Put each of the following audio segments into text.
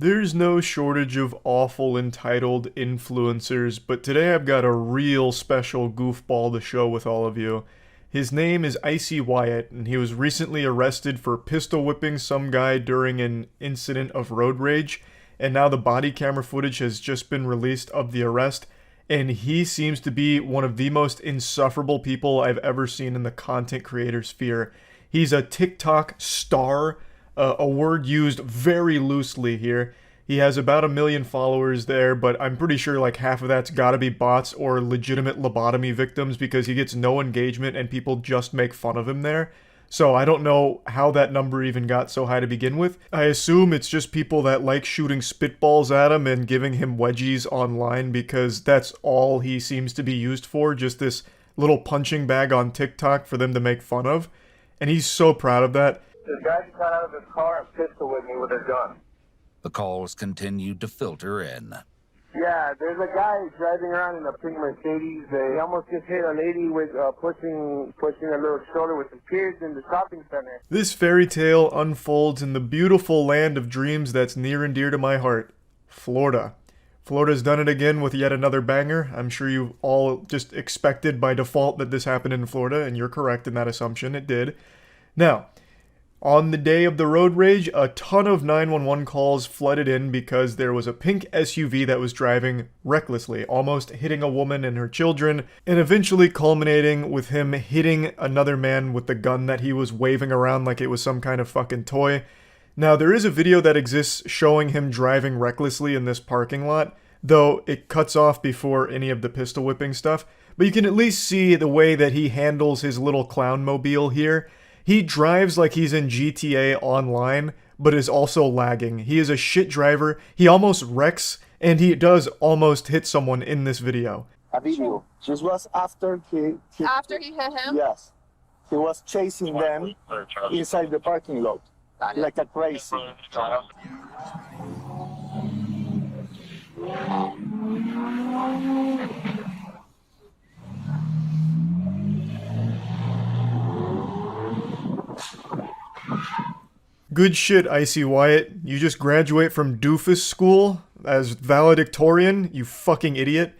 There's no shortage of awful entitled influencers, but today I've got a real special goofball to show with all of you. His name is Icy Wyatt, and he was recently arrested for pistol whipping some guy during an incident of road rage, and now the body camera footage has just been released of the arrest, and he seems to be one of the most insufferable people I've ever seen in the content creator sphere. He's a TikTok star, a word used very loosely here. He has about 1 million followers there, but I'm pretty sure like half of that's gotta be bots or legitimate lobotomy victims because he gets no engagement and people just make fun of him there. So I don't know how that number even got so high to begin with. I assume it's just people that like shooting spitballs at him and giving him wedgies online because that's all he seems to be used for, just this little punching bag on TikTok for them to make fun of. And he's so proud of that. This guy just got out of his car and pistol with me with his gun. The calls continued to filter in. Yeah, there's a guy driving around in a pink Mercedes. He almost just hit a lady with pushing a little stroller with some kids in the shopping center. This fairy tale unfolds in the beautiful land of dreams that's near and dear to my heart, Florida. Florida's done it again with yet another banger. I'm sure you all just expected by default that this happened in Florida, and you're correct in that assumption. It did. Now, on the day of the road rage, a ton of 911 calls flooded in because there was a pink SUV that was driving recklessly, almost hitting a woman and her children, and eventually culminating with him hitting another man with the gun that he was waving around like it was some kind of fucking toy. Now, there is a video that exists showing him driving recklessly in this parking lot, though it cuts off before any of the pistol whipping stuff, but you can at least see the way that he handles his little clown mobile here. He drives like he's in GTA Online, but is also lagging. He is a shit driver. He almost wrecks, and he does almost hit someone in this video. A video. This was after he After he hit him? yes. He was chasing them inside the parking lot like a crazy. Good shit, Icy Wyatt. You just graduate from doofus school as valedictorian, you fucking idiot.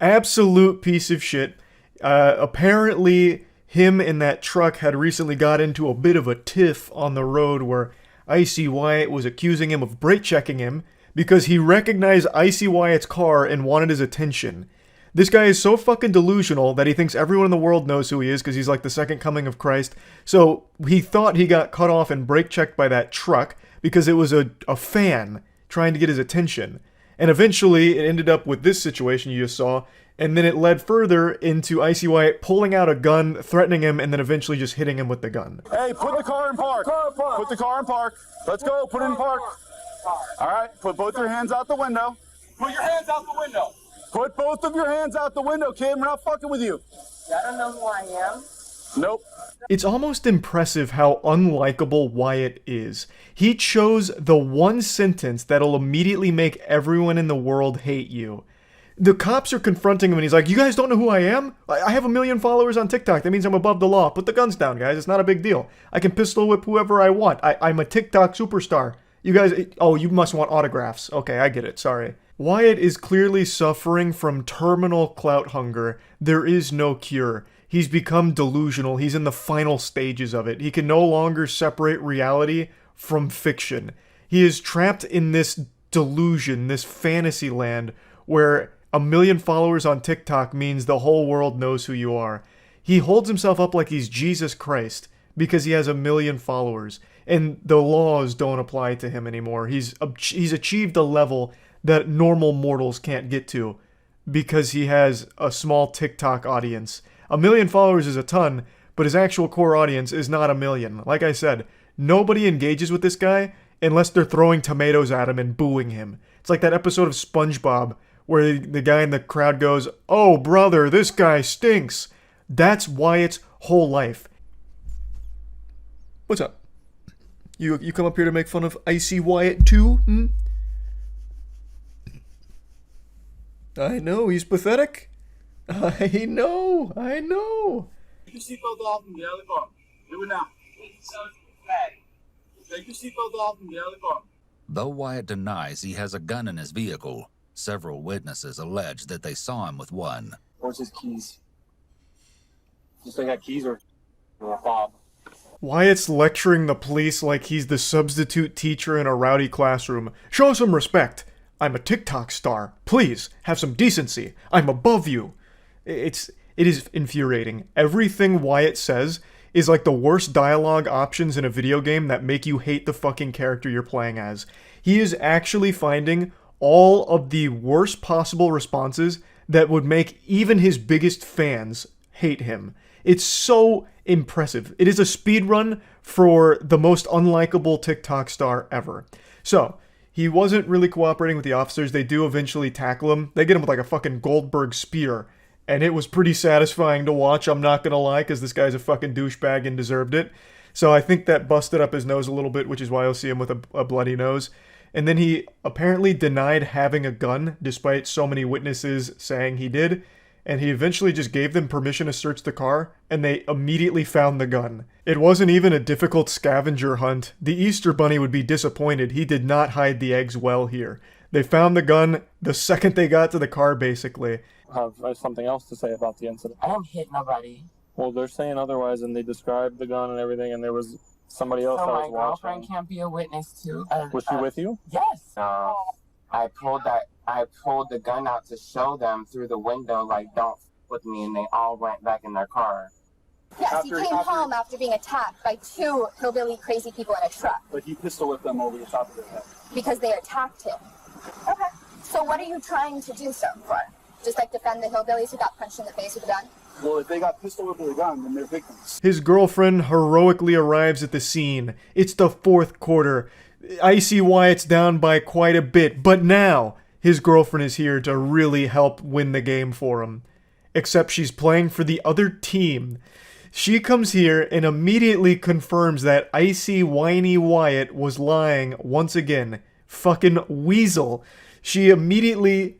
Absolute piece of shit. Apparently, him and that truck had recently got into a bit of a tiff on the road where Icy Wyatt was accusing him of brake checking him because he recognized Icy Wyatt's car and wanted his attention. This guy is so fucking delusional that he thinks everyone in the world knows who he is because he's like the second coming of Christ. So he thought he got cut off and brake checked by that truck because it was a fan trying to get his attention. And eventually it ended up with this situation you just saw, and then it led further into Icy Wyatt pulling out a gun, threatening him, and then eventually just hitting him with the gun. Hey, put the car in park. Put the car in park. Let's go. Put it in park. All right. Put both your hands out the window. Put your hands out the window. Put both of your hands out the window, kid. We're not fucking with you. I don't know who I am. Nope. It's almost impressive how unlikable Wyatt is. He chose the one sentence that'll immediately make everyone in the world hate you. The cops are confronting him and he's like, you guys don't know who I am? I have 1 million followers on TikTok. That means I'm above the law. Put the guns down, guys. It's not a big deal. I can pistol whip whoever I want. I'm a TikTok superstar. You guys, oh, you must want autographs. Okay, I get it. Sorry. Wyatt is clearly suffering from terminal clout hunger. There is no cure. He's become delusional. He's in the final stages of it. He can no longer separate reality from fiction. He is trapped in this delusion, this fantasy land, where 1 million followers on TikTok means the whole world knows who you are. He holds himself up like he's Jesus Christ because he has 1 million followers, and the laws don't apply to him anymore. He's achieved a level that normal mortals can't get to because he has a small TikTok audience. 1 million followers is a ton, but his actual core audience is not 1 million. Like I said, nobody engages with this guy unless they're throwing tomatoes at him and booing him. It's like that episode of SpongeBob where the guy in the crowd goes, "Oh, brother, this guy stinks." That's Wyatt's whole life. What's up? You come up here to make fun of Icy Wyatt too? Hmm? I know, he's pathetic. I know. Take your seatbelt off and get out of the car. Do it now. Take your seatbelt off and get out of the car. Though Wyatt denies he has a gun in his vehicle, several witnesses allege that they saw him with one. Where's his keys? Just they got keys or a fob? Wyatt's lecturing the police like he's the substitute teacher in a rowdy classroom. Show some respect. I'm a TikTok star. Please, have some decency. I'm above you. It is infuriating. Everything Wyatt says is like the worst dialogue options in a video game that make you hate the fucking character you're playing as. He is actually finding all of the worst possible responses that would make even his biggest fans hate him. It's so impressive. It is a speed run for the most unlikable TikTok star ever. So, he wasn't really cooperating with the officers. They do eventually tackle him. They get him with like a fucking Goldberg spear. And it was pretty satisfying to watch, I'm not gonna lie, because this guy's a fucking douchebag and deserved it. So I think that busted up his nose a little bit, which is why you'll see him with a bloody nose. And then he apparently denied having a gun, despite so many witnesses saying he did. And he eventually just gave them permission to search the car, and they immediately found the gun. It wasn't even a difficult scavenger hunt. The Easter Bunny would be disappointed. He did not hide the eggs well here. They found the gun the second they got to the car, basically. Have something else to say about the incident. I don't hit nobody. Well, they're saying otherwise, and they described the gun and everything, and there was somebody else So that my was girlfriend watching. can't be a witness too. Was she with you? Yes. I pulled the gun out to show them through the window, like, don't f with me, and they all went back in their car. Yes, he came home after being attacked by two hillbilly crazy people in a truck But he pistol whipped them over the top of their head. because they attacked him. Okay. So what are you trying to do so for? Just like defend the hillbillies who got punched in the face with a gun? Well, if they got pistol whipped with a gun, then they're victims. His girlfriend heroically arrives at the scene. It's the fourth quarter. Icy Wyatt's down by quite a bit, but now his girlfriend is here to really help win the game for him. Except she's playing for the other team. She comes here and immediately confirms that icy, whiny Wyatt was lying once again. Fucking weasel. She immediately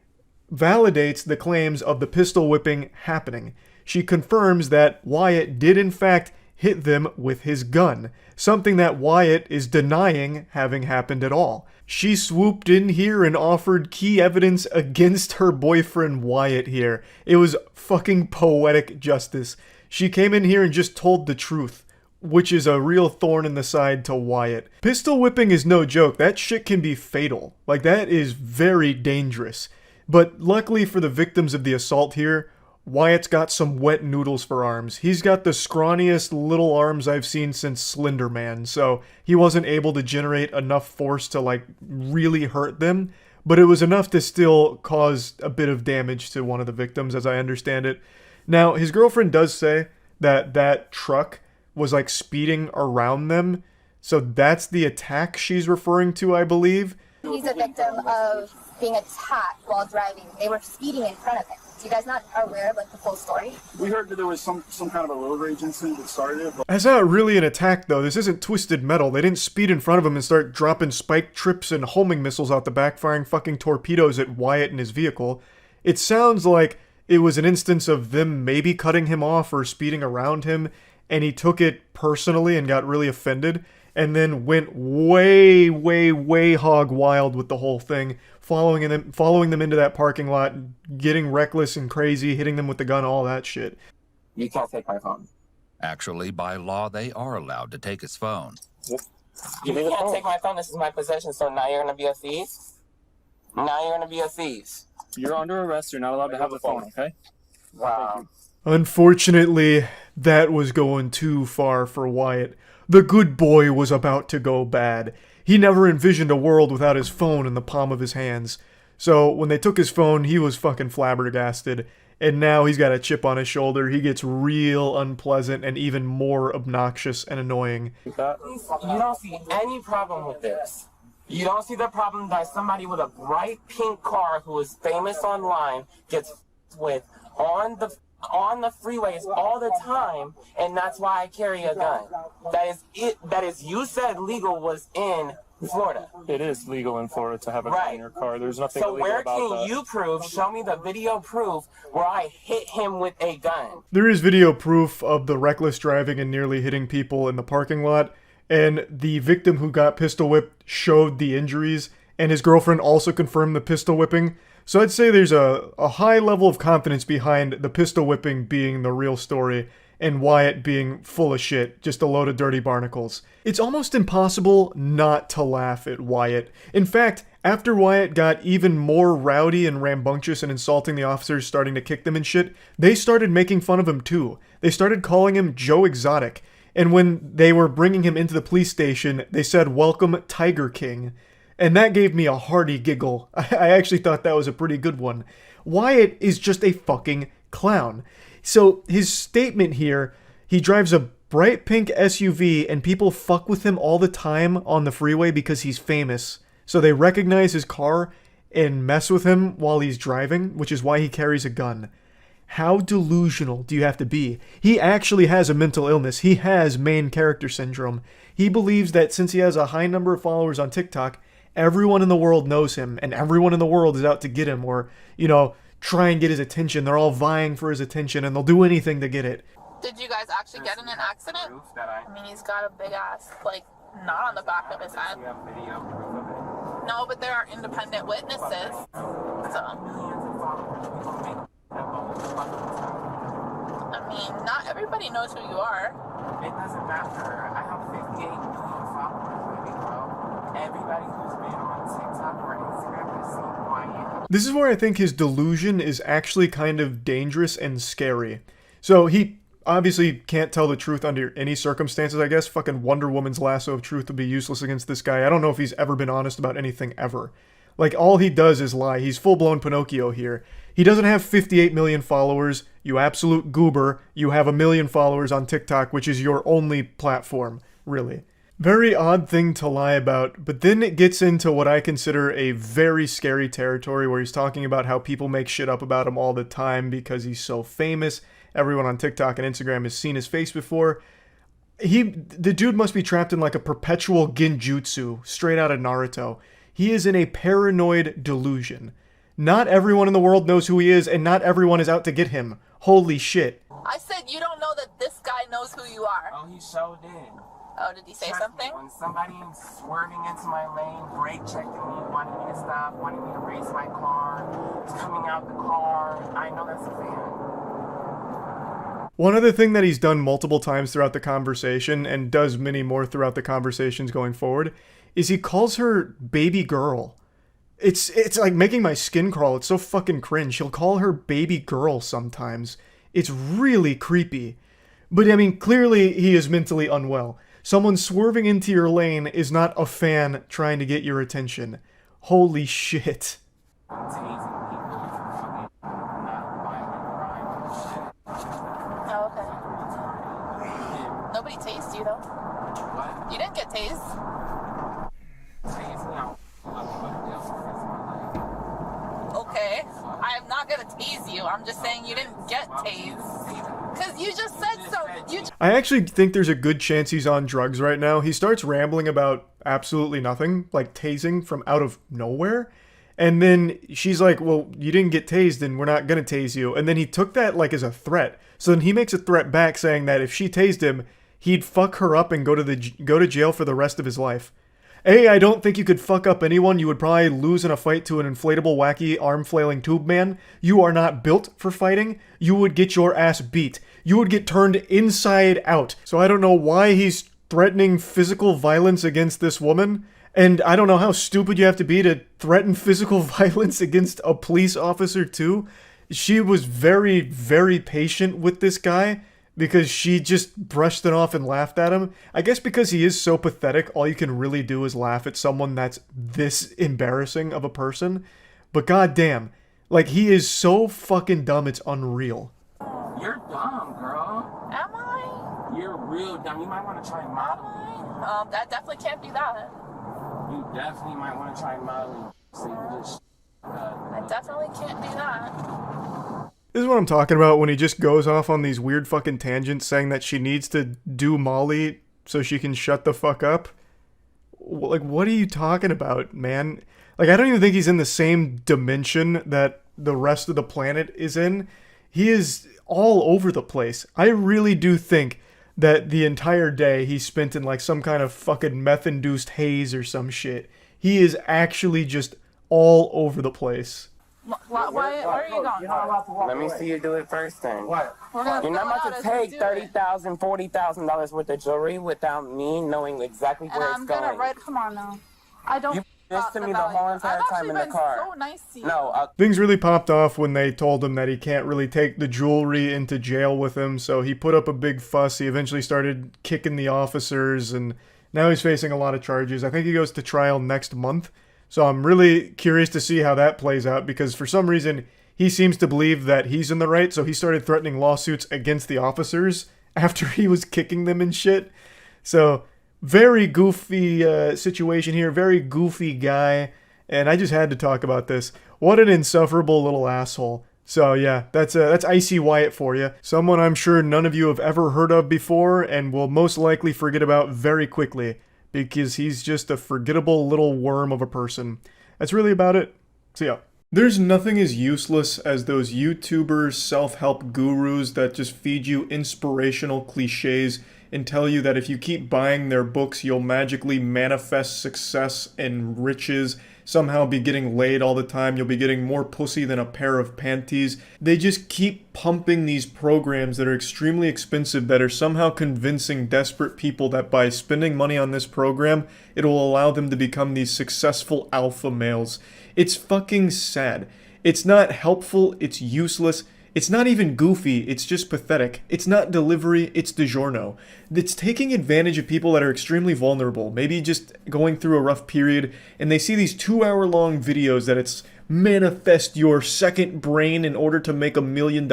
validates the claims of the pistol whipping happening. She confirms that Wyatt did in fact hit them with his gun, something that Wyatt is denying having happened at all. She swooped in here and offered key evidence against her boyfriend Wyatt here. It was fucking poetic justice. She came in here and just told the truth, which is a real thorn in the side to Wyatt. Pistol whipping is no joke. That shit can be fatal. Like, that is very dangerous. But luckily for the victims of the assault here, Wyatt's got some wet noodles for arms. He's got the scrawniest little arms I've seen since Slender Man, so he wasn't able to generate enough force to, like, really hurt them, but it was enough to still cause a bit of damage to one of the victims, as I understand it. Now, his girlfriend does say that that truck was, like, speeding around them, so that's the attack she's referring to, I believe. He's a victim of being attacked while driving. They were speeding in front of him. So you guys not aware of like the full story? We heard that there was some kind of a road rage incident that started it. That's not really an attack, though. This isn't Twisted Metal. They didn't speed in front of him and start dropping spike trips and homing missiles out the back, firing fucking torpedoes at Wyatt and his vehicle. It sounds like it was an instance of them maybe cutting him off or speeding around him, and he took it personally and got really offended, and then went way, way, way hog wild with the whole thing, following them into that parking lot, getting reckless and crazy, hitting them with the gun, all that shit. You can't take my phone. Actually, by law, they are allowed to take his phone. You can't take my phone. This is my possession, so now you're going to be a thief? Now you're going to be a thief. You're under arrest. You're not allowed to have the phone, okay? Wow. Unfortunately, that was going too far for Wyatt. The good boy was about to go bad. He never envisioned a world without his phone in the palm of his hands. So when they took his phone, he was fucking flabbergasted. And now he's got a chip on his shoulder. He gets real unpleasant and even more obnoxious and annoying. You don't see any problem with this. You don't see the problem that somebody with a bright pink car who is famous online gets with on the freeways all the time, and that's why I carry a gun. That is it. That is, you said legal was in Florida. It is legal in Florida to have a gun in your car. There's nothing So illegal where about can that. you prove, show me the video proof where I hit him with a gun? There is video proof of the reckless driving and nearly hitting people in the parking lot, and the victim who got pistol whipped showed the injuries, and his girlfriend also confirmed the pistol whipping. So I'd say there's a high level of confidence behind the pistol whipping being the real story and Wyatt being full of shit, just a load of dirty barnacles. It's almost impossible not to laugh at Wyatt. In fact, after Wyatt got even more rowdy and rambunctious and insulting the officers, starting to kick them and shit, they started making fun of him too. They started calling him Joe Exotic. And when they were bringing him into the police station, they said, "Welcome, Tiger King." And that gave me a hearty giggle. I actually thought that was a pretty good one. Wyatt is just a fucking clown. So his statement here, he drives a bright pink SUV and people fuck with him all the time on the freeway because he's famous. So they recognize his car and mess with him while he's driving, which is why he carries a gun. How delusional do you have to be? He actually has a mental illness. He has main character syndrome. He believes that since he has a high number of followers on TikTok, everyone in the world knows him and everyone in the world is out to get him or, try and get his attention. They're all vying for his attention and they'll do anything to get it. Did you guys actually get in an accident? I mean, he's got a big ass, not on the back of his head. No, but there are independent witnesses. So, I mean, not everybody knows who you are. It doesn't matter. I have 58 million followers, baby girl. Everybody who's been on TikTok or Instagram has seen Wyatt. This is where I think his delusion is actually kind of dangerous and scary. So he obviously can't tell the truth under any circumstances, I guess. Fucking Wonder Woman's lasso of truth would be useless against this guy. I don't know if he's ever been honest about anything ever. All he does is lie. He's full-blown Pinocchio here. He doesn't have 58 million followers, you absolute goober. You have 1 million followers on TikTok, which is your only platform, really. Very odd thing to lie about, but then it gets into what I consider a very scary territory where he's talking about how people make shit up about him all the time because he's so famous. Everyone on TikTok and Instagram has seen his face before. The dude must be trapped in a perpetual genjutsu, straight out of Naruto. He is in a paranoid delusion. Not everyone in the world knows who he is, and not everyone is out to get him. Holy shit. I said you don't know that this guy knows who you are. Oh, he so did. Oh, did he say something? When somebody swerving into my lane, brake checking me, wanting me to stop, wanting me to race my car, coming out the car, I know that's a fan. One other thing that he's done multiple times throughout the conversation, and does many more throughout the conversations going forward, is he calls her baby girl. It's like making my skin crawl. It's so fucking cringe. He'll call her baby girl sometimes. It's really creepy. But I mean, clearly he is mentally unwell. Someone swerving into your lane is not a fan trying to get your attention. Holy shit. Oh, okay. Nobody tased you, though. What? You didn't get tased. Okay, I am not gonna tase you. I'm just saying you didn't get tased. Because you just said so. I actually think there's a good chance he's on drugs right now. He starts rambling about absolutely nothing, like tasing from out of nowhere. And then she's like, well, you didn't get tased and we're not gonna tase you. And then he took that as a threat. So then he makes a threat back saying that if she tased him, he'd fuck her up and go to jail for the rest of his life. I don't think you could fuck up anyone. You would probably lose in a fight to an inflatable, wacky, arm-flailing tube man. You are not built for fighting. You would get your ass beat. You would get turned inside out. So I don't know why he's threatening physical violence against this woman. And I don't know how stupid you have to be to threaten physical violence against a police officer too. She was very, very patient with this guy, because she just brushed it off and laughed at him. I guess because he is so pathetic, all you can really do is laugh at someone that's this embarrassing of a person. But goddamn, he is so fucking dumb, it's unreal. You're dumb, girl. Am I? You're real dumb. You might want to try modeling. That definitely can't be that. You definitely might want to try modeling. So you just, I definitely can't do that. This is what I'm talking about when he just goes off on these weird fucking tangents saying that she needs to do Molly so she can shut the fuck up. What are you talking about, man? I don't even think he's in the same dimension that the rest of the planet is in. He is all over the place. I really do think that the entire day he spent in like some kind of fucking meth-induced haze or some shit. He is actually just all over the place. Why are you going? Let me see you do it first then. What? We're gonna You're not fill it about out to as take we do it. $30,000, $40,000 worth of jewelry without me knowing exactly And where I'm it's gonna going. write, come on now. I don't. You this thought to me the about whole you. entire I've time in the actually car. been so nice to you. No, Things really popped off when they told him that he can't really take the jewelry into jail with him, so he put up a big fuss. He eventually started kicking the officers, and now he's facing a lot of charges. I think he goes to trial next month, so I'm really curious to see how that plays out, because for some reason he seems to believe that he's in the right, so he started threatening lawsuits against the officers after he was kicking them and shit. So, very goofy situation here, very goofy guy. And I just had to talk about this. What an insufferable little asshole. So yeah, that's Icy Wyatt for you. Someone I'm sure none of you have ever heard of before and will most likely forget about very quickly, because he's just a forgettable little worm of a person. That's really about it. So yeah. There's nothing as useless as those YouTubers, self-help gurus that just feed you inspirational cliches and tell you that if you keep buying their books, you'll magically manifest success and riches, somehow be getting laid all the time, you'll be getting more pussy than a pair of panties. They just keep pumping these programs that are extremely expensive that are somehow convincing desperate people that by spending money on this program, it'll allow them to become these successful alpha males. It's fucking sad. It's not helpful, it's useless. It's not even goofy, it's just pathetic. It's not delivery, it's DiGiorno. It's taking advantage of people that are extremely vulnerable, maybe just going through a rough period, and they see these 2-hour-long videos that it's manifest your second brain in order to make $1 million,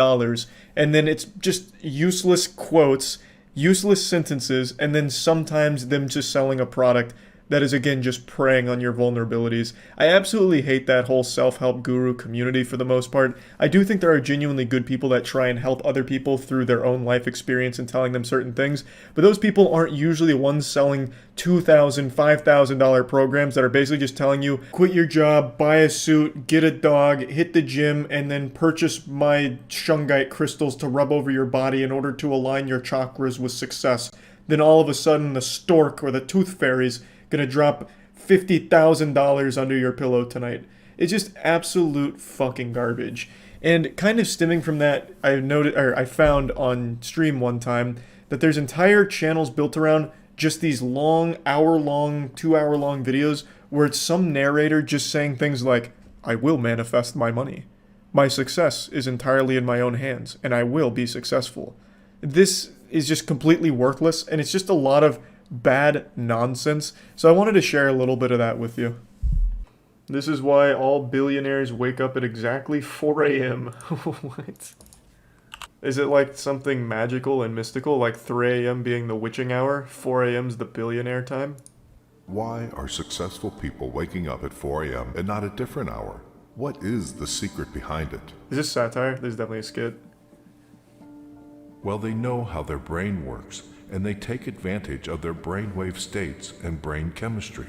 and then it's just useless quotes, useless sentences, and then sometimes them just selling a product that is again just preying on your vulnerabilities. I absolutely hate that whole self-help guru community for the most part. I do think there are genuinely good people that try and help other people through their own life experience and telling them certain things, but those people aren't usually the ones selling $2,000, $5,000 programs that are basically just telling you, quit your job, buy a suit, get a dog, hit the gym, and then purchase my shungite crystals to rub over your body in order to align your chakras with success. Then all of a sudden the stork or the tooth fairy's gonna drop $50,000 under your pillow tonight. It's just absolute fucking garbage. And kind of stemming from that, I found on stream one time that there's entire channels built around just these long, hour-long, 2-hour-long videos where it's some narrator just saying things like, I will manifest my money. My success is entirely in my own hands, and I will be successful. This is just completely worthless, and it's just a lot of bad nonsense, so I wanted to share a little bit of that with you. This is why all billionaires wake up at exactly 4 a.m. What? Is it like something magical and mystical, like 3 a.m. being the witching hour, 4 a.m.'s the billionaire time? Why are successful people waking up at 4 a.m. and not a different hour? What is the secret behind it? Is this satire? This is definitely a skit. Well, they know how their brain works, and they take advantage of their brainwave states and brain chemistry.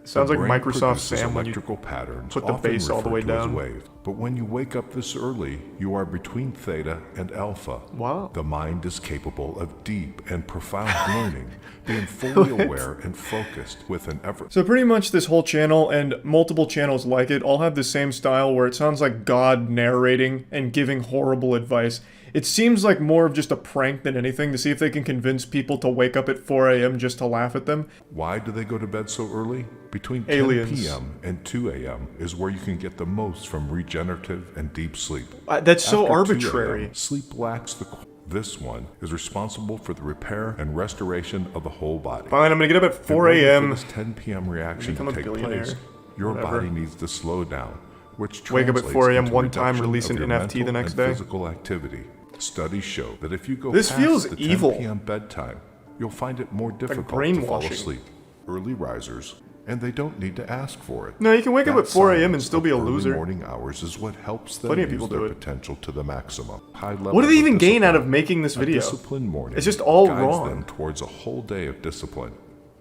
Sounds like The brain Microsoft produces Sam when you electrical patterns, put the often bass all the way referred to as down. wave. But when you wake up this early, you are between theta and alpha. Wow. The mind is capable of deep and profound learning, being fully aware and focused with an effort. So pretty much this whole channel and multiple channels like it all have the same style where it sounds like God narrating and giving horrible advice. It seems like more of just a prank than anything to see if they can convince people to wake up at 4 a.m. just to laugh at them. Why do they go to bed so early? Between 10 Aliens. p.m. and 2 a.m. is where you can get the most from regenerative and deep sleep. That's so After 2 arbitrary. a.m., sleep lacks the... This one is responsible for the repair and restoration of the whole body. Fine, I'm gonna get up at 4 In order a.m. for this 10 p.m. reaction become to a take billionaire. place, your Whatever. body needs to slow down, which Wake up at translates 4 a.m. into one time, reduction release of an your NFT the mental next and day. Physical activity. Studies show that if you go This past feels the 10 evil. p.m. bedtime, you'll find it more difficult to fall brainwashing. asleep. Early risers, and they don't need to ask for it. No, you can wake up That at 4 a.m. and silence still be a of early loser. morning hours is what helps them Plenty of use people their do it. potential to the maximum. High What do levels they of even gain out of discipline. making this A video? disciplined morning It's just all guides wrong. them towards a whole day of discipline.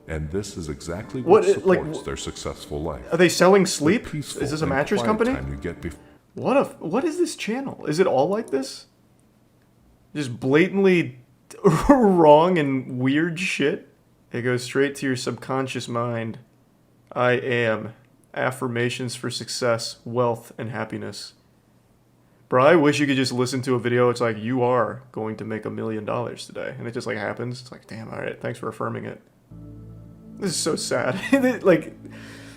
And this is exactly What, what like, supports their successful life. Are they selling The sleep? peaceful Is this a and mattress quiet company? time you get What is this channel? Is it all like this? Just blatantly wrong and weird shit. It goes straight to your subconscious mind. I am. Affirmations for success, wealth, and happiness. Bro, I wish you could just listen to a video. It's like, you are going to make $1 million today. And it just like happens. It's like, damn, all right, thanks for affirming it. This is so sad. Like,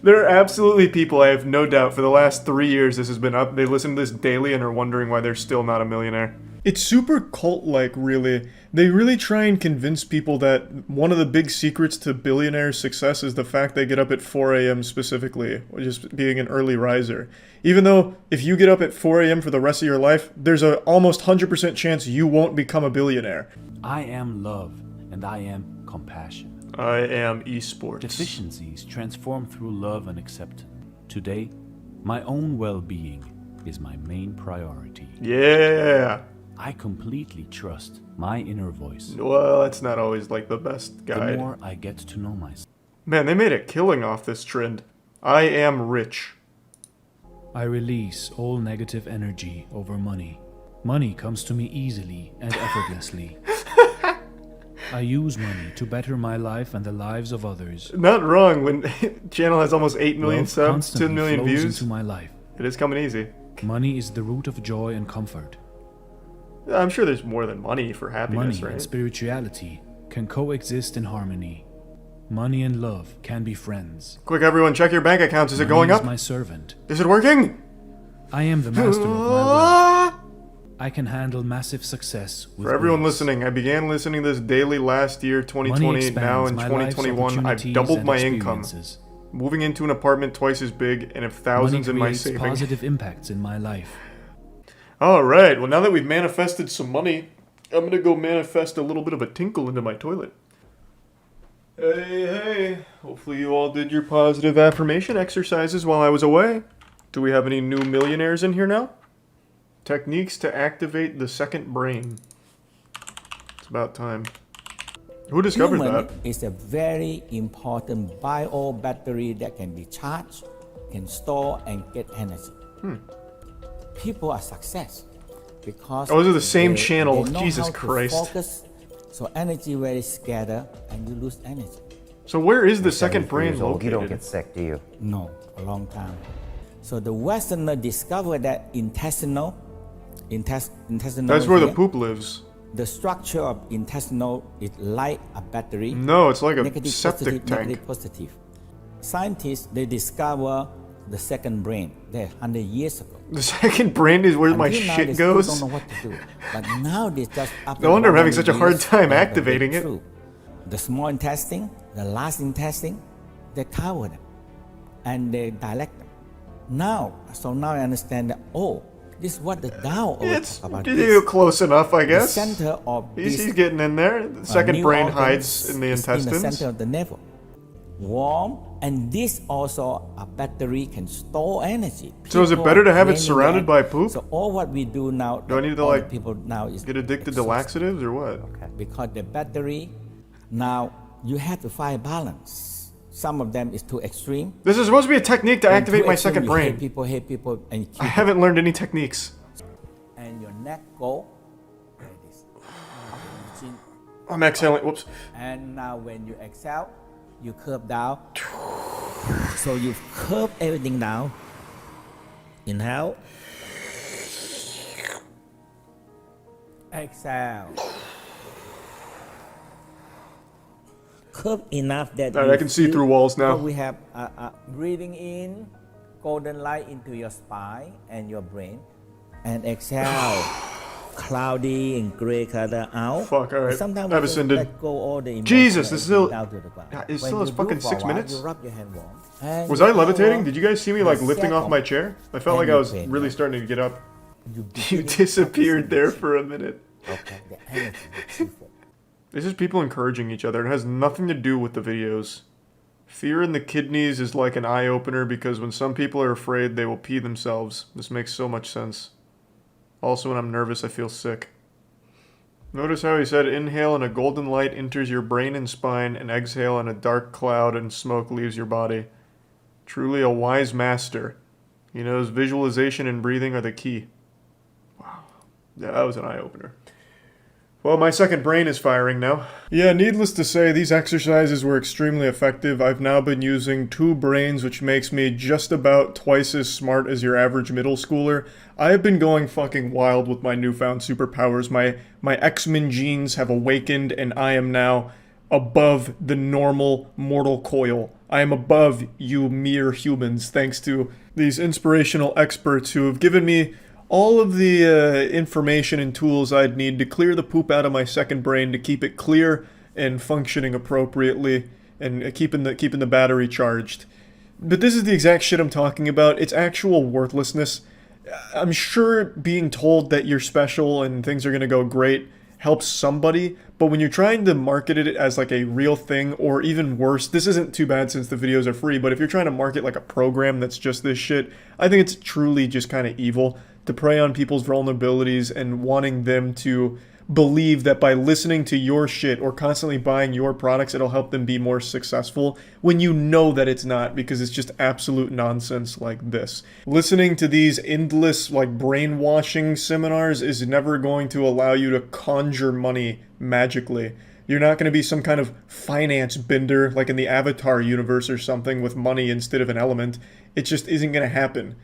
there are absolutely people, I have no doubt, for the last 3 years this has been up. They listen to this daily and are wondering why they're still not a millionaire. It's super cult-like, really. They really try and convince people that one of the big secrets to billionaire success is the fact they get up at 4 a.m. specifically, or just being an early riser. Even though, if you get up at 4 a.m. for the rest of your life, there's a almost 100% chance you won't become a billionaire. I am love, and I am compassion. I am esports. Deficiencies transform through love and acceptance. Today, my own well-being is my main priority. Yeah! I completely trust my inner voice. Well, that's not always like the best guide. The more I get to know myself. Man, they made a killing off this trend. I am rich. I release all negative energy over money. Money comes to me easily and effortlessly. I use money to better my life and the lives of others. Not wrong when channel has almost 8 million Wealth subs, 10 million constantly flows views. into my life. It is coming easy. Money is the root of joy and comfort. I'm sure there's more than money for happiness, Money right? and spirituality can coexist in harmony. Money and love can be friends. Quick, everyone, check your bank accounts. Is it going up? My servant. Is it working? I am the master of my wealth. I can handle massive success with For everyone grace. listening, I began listening to this daily last year, 2020. Now in 2021, I've doubled my income. Moving into an apartment twice as big and have thousands in my savings. Positive impacts in my life. Alright, well now that we've manifested some money, I'm gonna go manifest a little bit of a tinkle into my toilet. Hey. Hopefully you all did your positive affirmation exercises while I was away. Do we have any new millionaires in here now? Techniques to activate the second brain. It's about time. Who discovered Human that? is a very important bio battery that can be charged, can store and get energy. People are success because those are the same channel. they know Jesus how to Christ. Focus, so energy very scattered and you lose energy. So where is the second brain located? You don't get sick, do you? No, a long time. So the Westerner discovered that intestinal. That's where the poop lives. The structure of intestinal is like a battery. No, it's like a negative, septic positive, tank. Negative, positive. Scientists, they discover the second brain there 100 years ago. The second brain is where my Until now, shit they still goes? don't know what to do. But now they just No wonder I'm having such a hard time activating it. The small intestine, the large intestine, they cover them and they dilate them. Now I understand that, this is what the Tao always talk about. You're close enough, I guess. The center of He's getting in there. The second brain hides in the intestines. In the center of the navel. Warm, and this also a battery can store energy. So is it better to have it surrounded by poop? So all what we do now, do I need to like people now is get addicted to laxatives or what? Okay. Because the battery, now you have to find balance. Some of them is too extreme. This is supposed to be a technique to activate my second brain. Hate people, and I haven't learned any techniques. And your neck go like this. I'm exhaling. Whoops. And now when you exhale, you curve down. So you curve everything down. Inhale. Exhale. Curve enough that I can see through walls now. So we have breathing in, golden light into your spine and your brain, and exhale, cloudy and gray color out. Fuck, all right. Sometimes I've we ascended. let go all the Jesus, this is still. down to the ground. It When still has you fucking do for 6 a while, minutes. You rub your hand warm. And Was you I go levitating? warm. Did you guys see me like You lifting set off up. my chair? I felt And like I you was train. really starting to get up. You You disappeared there for a minute. Okay, the energy you keep it. This is people encouraging each other. It has nothing to do with the videos. Fear in the kidneys is like an eye-opener because when some people are afraid, they will pee themselves. This makes so much sense. Also, when I'm nervous, I feel sick. Notice how he said, inhale and a golden light enters your brain and spine, and exhale and a dark cloud and smoke leaves your body. Truly a wise master. He knows visualization and breathing are the key. Wow. Yeah, that was an eye-opener. Well, my second brain is firing now. Yeah, needless to say, these exercises were extremely effective. I've now been using 2 brains, which makes me just about twice as smart as your average middle schooler. I have been going fucking wild with my newfound superpowers. My X-Men genes have awakened, and I am now above the normal mortal coil. I am above you mere humans, thanks to these inspirational experts who have given me all of the information and tools I'd need to clear the poop out of my second brain to keep it clear and functioning appropriately and keeping the battery charged. But this is the exact shit I'm talking about. It's actual worthlessness. I'm sure being told that you're special and things are going to go great helps somebody, but when you're trying to market it as like a real thing, or even worse, this isn't too bad since the videos are free, but if you're trying to market like a program that's just this shit, I think it's truly just kind of evil to prey on people's vulnerabilities and wanting them to believe that by listening to your shit or constantly buying your products, it'll help them be more successful, when you know that it's not, because it's just absolute nonsense like this. Listening to these endless, like, brainwashing seminars is never going to allow you to conjure money magically. You're not going to be some kind of finance bender like in the Avatar universe or something with money instead of an element. It just isn't going to happen.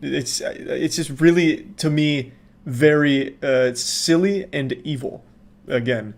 It's just really, to me, very silly and evil, again.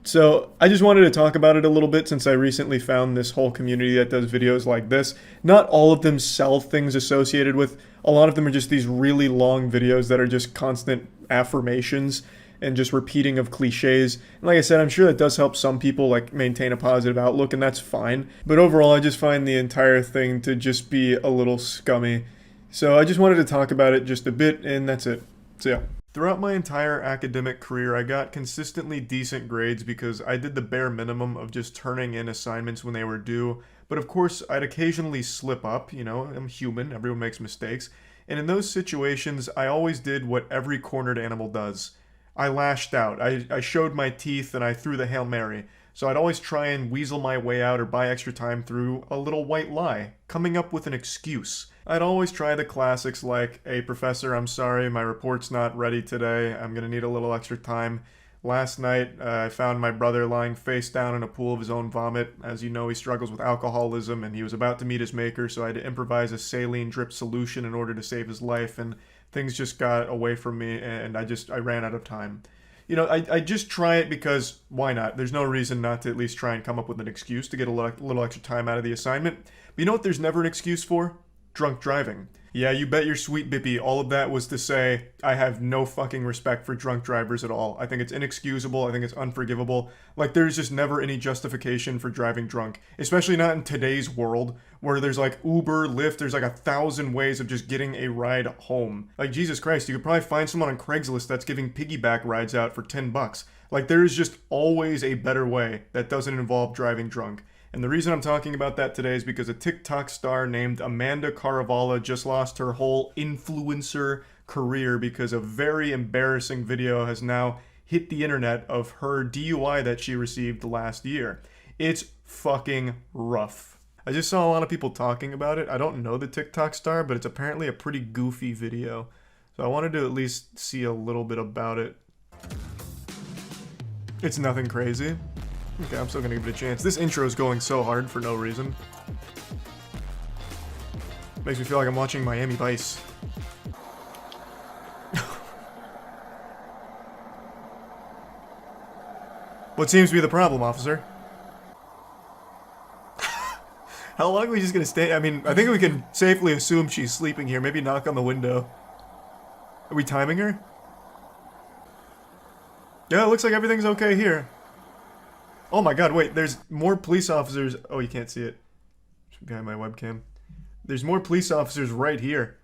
So I just wanted to talk about it a little bit since I recently found this whole community that does videos like this. Not all of them sell things associated with, a lot of them are just these really long videos that are just constant affirmations and just repeating of cliches. And like I said, I'm sure that does help some people like maintain a positive outlook, and that's fine. But overall, I just find the entire thing to just be a little scummy. So I just wanted to talk about it just a bit, and that's it. So yeah. Throughout my entire academic career, I got consistently decent grades because I did the bare minimum of just turning in assignments when they were due. But of course, I'd occasionally slip up, you know, I'm human, everyone makes mistakes. And in those situations, I always did what every cornered animal does. I lashed out, I showed my teeth, and I threw the Hail Mary. So I'd always try and weasel my way out or buy extra time through a little white lie, coming up with an excuse. I'd always try the classics like, "Hey professor, I'm sorry, my report's not ready today, I'm gonna need a little extra time. Last night, I found my brother lying face down in a pool of his own vomit. As you know, he struggles with alcoholism, and he was about to meet his maker, so I had to improvise a saline drip solution in order to save his life, and things just got away from me, and I ran out of time." You know, I just try it because why not? There's no reason not to at least try and come up with an excuse to get a little extra time out of the assignment. But you know what there's never an excuse for? Drunk driving. Yeah, you bet your sweet bippy, all of that was to say, I have no fucking respect for drunk drivers at all. I think it's inexcusable, I think it's unforgivable. Like, there's just never any justification for driving drunk. Especially not in today's world, where there's like Uber, Lyft, there's like 1,000 ways of just getting a ride home. Like, Jesus Christ, you could probably find someone on Craigslist that's giving piggyback rides out for $10. Like, there is just always a better way that doesn't involve driving drunk. And the reason I'm talking about that today is because a TikTok star named Amanda Caravala just lost her whole influencer career because a very embarrassing video has now hit the internet of her DUI that she received last year. It's fucking rough. I just saw a lot of people talking about it. I don't know the TikTok star, but it's apparently a pretty goofy video. So I wanted to at least see a little bit about it. It's nothing crazy. Okay, I'm still gonna give it a chance. This intro is going so hard for no reason. Makes me feel like I'm watching Miami Vice. What seems to be the problem, officer? How long are we just gonna stay? I mean, I think we can safely assume she's sleeping here. Maybe knock on the window. Are we timing her? Yeah, it looks like everything's okay here. Oh my god, wait, there's more police officers. Oh, you can't see it. It's behind my webcam. There's more police officers right here.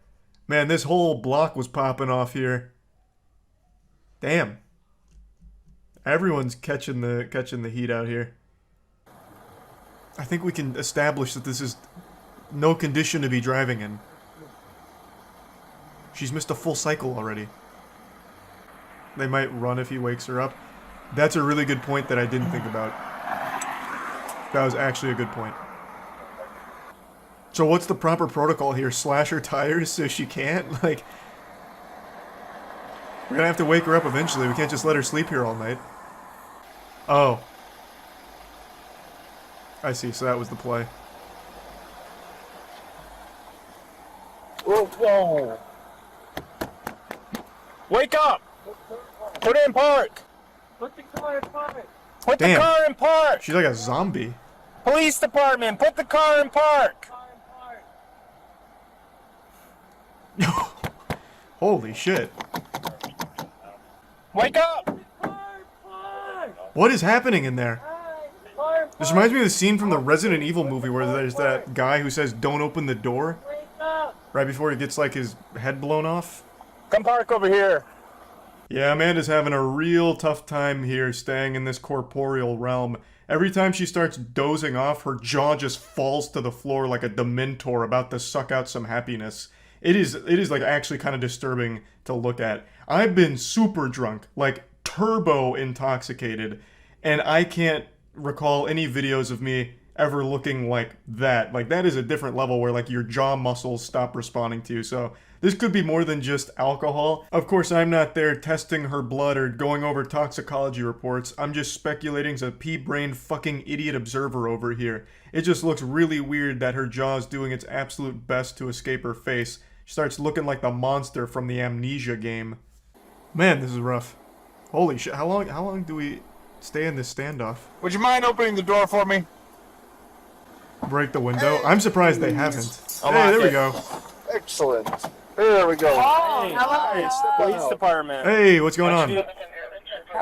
Man, this whole block was popping off here. Damn. Everyone's catching the heat out here. I think we can establish that this is no condition to be driving in. She's missed a full cycle already. They might run if he wakes her up. That's a really good point that I didn't think about. That was actually a good point. So what's the proper protocol here? Slash her tires so she can't? Like, we're gonna have to wake her up eventually. We can't just let her sleep here all night. Oh. I see, so that was the play. Whoa. Wake up! Put it in park! Put the car in park! Put Damn. the car in park! She's like a zombie. Police department, put the car in park! Holy shit. Wake up! What is happening in there? This reminds me of the scene from the Resident Evil movie where there's that guy who says, "Don't open the door," right before he gets like his head blown off. Come park over here. Yeah, Amanda's having a real tough time here staying in this corporeal realm. Every time she starts dozing off, her jaw just falls to the floor like a Dementor about to suck out some happiness. It is like actually kind of disturbing to look at. I've been super drunk, like turbo intoxicated, and I can't recall any videos of me ever looking like that. Like, that is a different level where like your jaw muscles stop responding to you. So this could be more than just alcohol. Of course, I'm not there testing her blood or going over toxicology reports. I'm just speculating as a pea-brained fucking idiot observer over here. It just looks really weird that her jaw is doing its absolute best to escape her face. She starts looking like the monster from the Amnesia game. Man, this is rough. Holy shit, how long do we stay in this standoff? Would you mind opening the door for me? Break the window? I'm surprised they haven't. I'll Hey, lock there we it. go. Excellent. There we go. Oh, Hey, it's the police department. Hey, what's going on? Take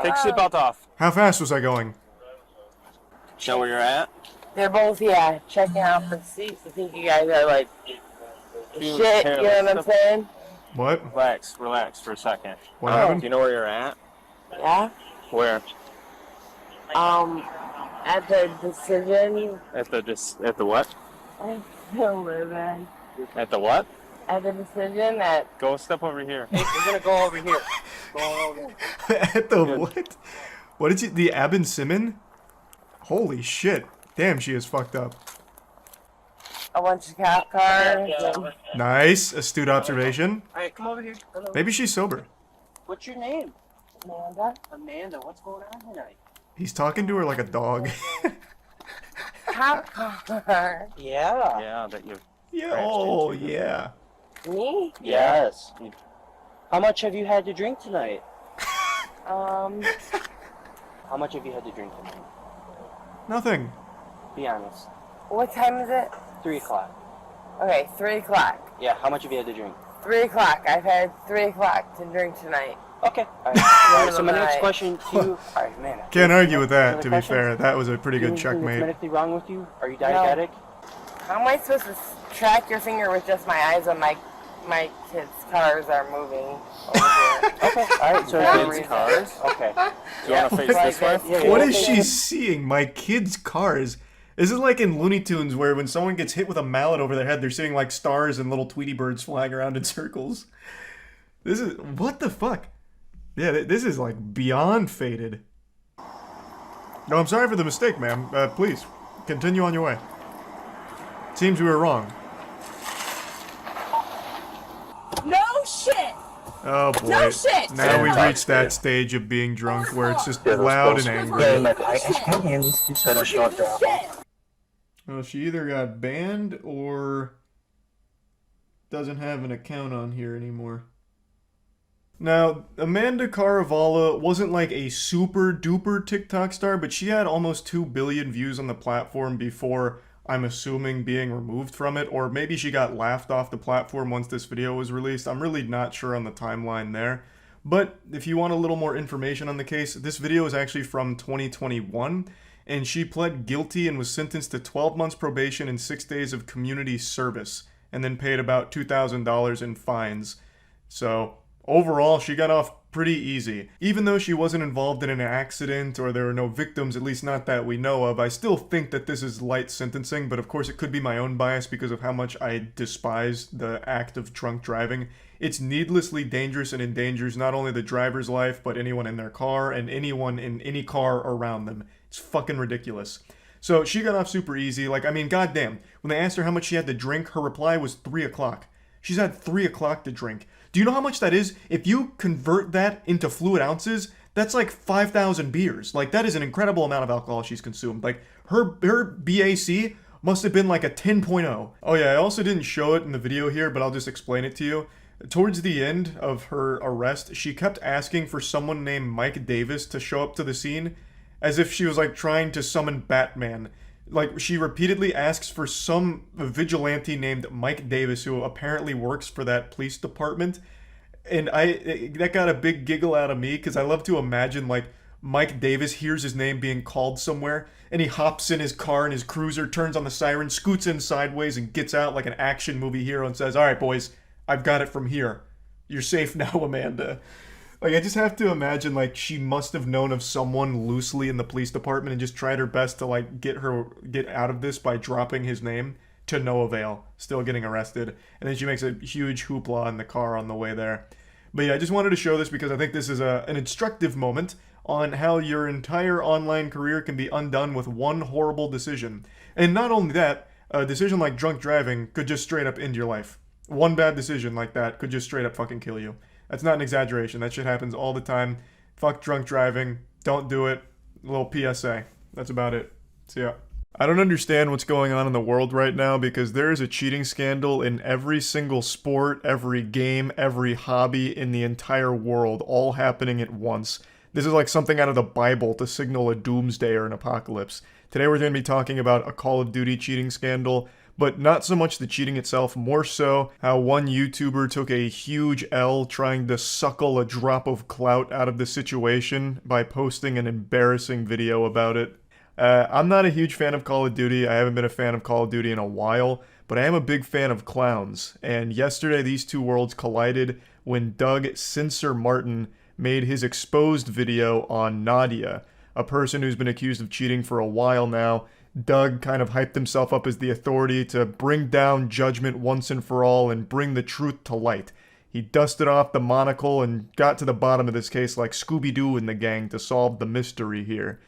your seatbelt off. How fast was I going? Know where you're at? They're both, checking out the seats. I think you guys are like shit, you know what I'm saying? What? Relax for a second. What happened? Do you know where you're at? Yeah? Where? At the decision. At the what? I don't know, man. At the what? At the decision that. Go step over here. Hey, we're gonna go over here. Go over here. At the what? What is it? The Abin Simon? Holy shit. Damn, she is fucked up. A bunch of cop cars. And... Nice. Astute observation. Alright, come over here. Hello. Maybe she's sober. What's your name? Amanda. Amanda, what's going on tonight? He's talking to her like a dog. Cop car. Yeah. Yeah, that you. Yeah. Oh, yeah. Me? Yes. How much have you had to drink tonight? How much have you had to drink tonight? Nothing. Be honest. What time is it? 3 o'clock. Okay, 3 o'clock. Yeah, how much have you had to drink? 3 o'clock. I've had 3 o'clock to drink tonight. Okay. Alright, so my next question to you... Alright, man. Can't argue with that, to be fair. That was a pretty good checkmate. Medically wrong with you? Are you diabetic? No. How am I supposed to track your finger with just my eyes when my kids' cars are moving over here? Okay. Alright, so kids' cars? Okay. Do you want to face this way? What is she seeing? My kids' cars? Is it like in Looney Tunes where when someone gets hit with a mallet over their head, they're seeing like stars and little Tweety birds flying around in circles? This is... What the fuck? Yeah, this is like beyond faded. No, I'm sorry for the mistake, ma'am. Please, continue on your way. Seems we were wrong. No shit! Oh boy. No shit! Now we've reached that stage of being drunk where it's just loud and angry. Well, she either got banned or doesn't have an account on here anymore. Now, Amanda Caravala wasn't like a super duper TikTok star, but she had almost 2 billion views on the platform before, I'm assuming, being removed from it, or maybe she got laughed off the platform once this video was released. I'm really not sure on the timeline there. But if you want a little more information on the case, this video is actually from 2021, and she pled guilty and was sentenced to 12 months probation and 6 days of community service, and then paid about $2,000 in fines. So... overall, she got off pretty easy. Even though she wasn't involved in an accident or there were no victims, at least not that we know of, I still think that this is light sentencing, but of course it could be my own bias because of how much I despise the act of drunk driving. It's needlessly dangerous and endangers not only the driver's life, but anyone in their car and anyone in any car around them. It's fucking ridiculous. So she got off super easy. Like, I mean, goddamn. When they asked her how much she had to drink, her reply was 3 o'clock. She's had 3 o'clock to drink. Do you know how much that is? If you convert that into fluid ounces, That's like 5,000 beers. Like, that is an incredible amount of alcohol she's consumed. Like, her BAC must have been like a 10.0. Oh yeah, I also didn't show it in the video here, but I'll just explain it to you. Towards the end of her arrest, she kept asking for someone named Mike Davis to show up to the scene, as if she was like trying to summon Batman. Like, she repeatedly asks for some vigilante named Mike Davis, who apparently works for that police department. And that got a big giggle out of me, because I love to imagine, like, Mike Davis hears his name being called somewhere, and he hops in his car and his cruiser, turns on the siren, scoots in sideways, and gets out like an action movie hero and says, "All right, boys, I've got it from here. You're safe now, Amanda." Like, I just have to imagine, like, she must have known of someone loosely in the police department and just tried her best to, like, get out of this by dropping his name, to no avail, still getting arrested. And then she makes a huge hoopla in the car on the way there. But yeah, I just wanted to show this because I think this is an instructive moment on how your entire online career can be undone with one horrible decision. And not only that, a decision like drunk driving could just straight up end your life. One bad decision like that could just straight up fucking kill you. That's not an exaggeration. That shit happens all the time. Fuck drunk driving. Don't do it. A little PSA. That's about it. See ya. I don't understand what's going on in the world right now, because there is a cheating scandal in every single sport, every game, every hobby in the entire world, all happening at once. This is like something out of the Bible to signal a doomsday or an apocalypse. Today we're going to be talking about a Call of Duty cheating scandal, but not so much the cheating itself, more so how one YouTuber took a huge L trying to suckle a drop of clout out of the situation by posting an embarrassing video about it. I'm not a huge fan of Call of Duty. I haven't been a fan of Call of Duty in a while, but I am a big fan of clowns. And yesterday these two worlds collided when Doug Censor Martin made his exposed video on Nadia, a person who's been accused of cheating for a while now. Doug kind of hyped himself up as the authority to bring down judgment once and for all and bring the truth to light. He dusted off the monocle and got to the bottom of this case like Scooby-Doo and the gang to solve the mystery here.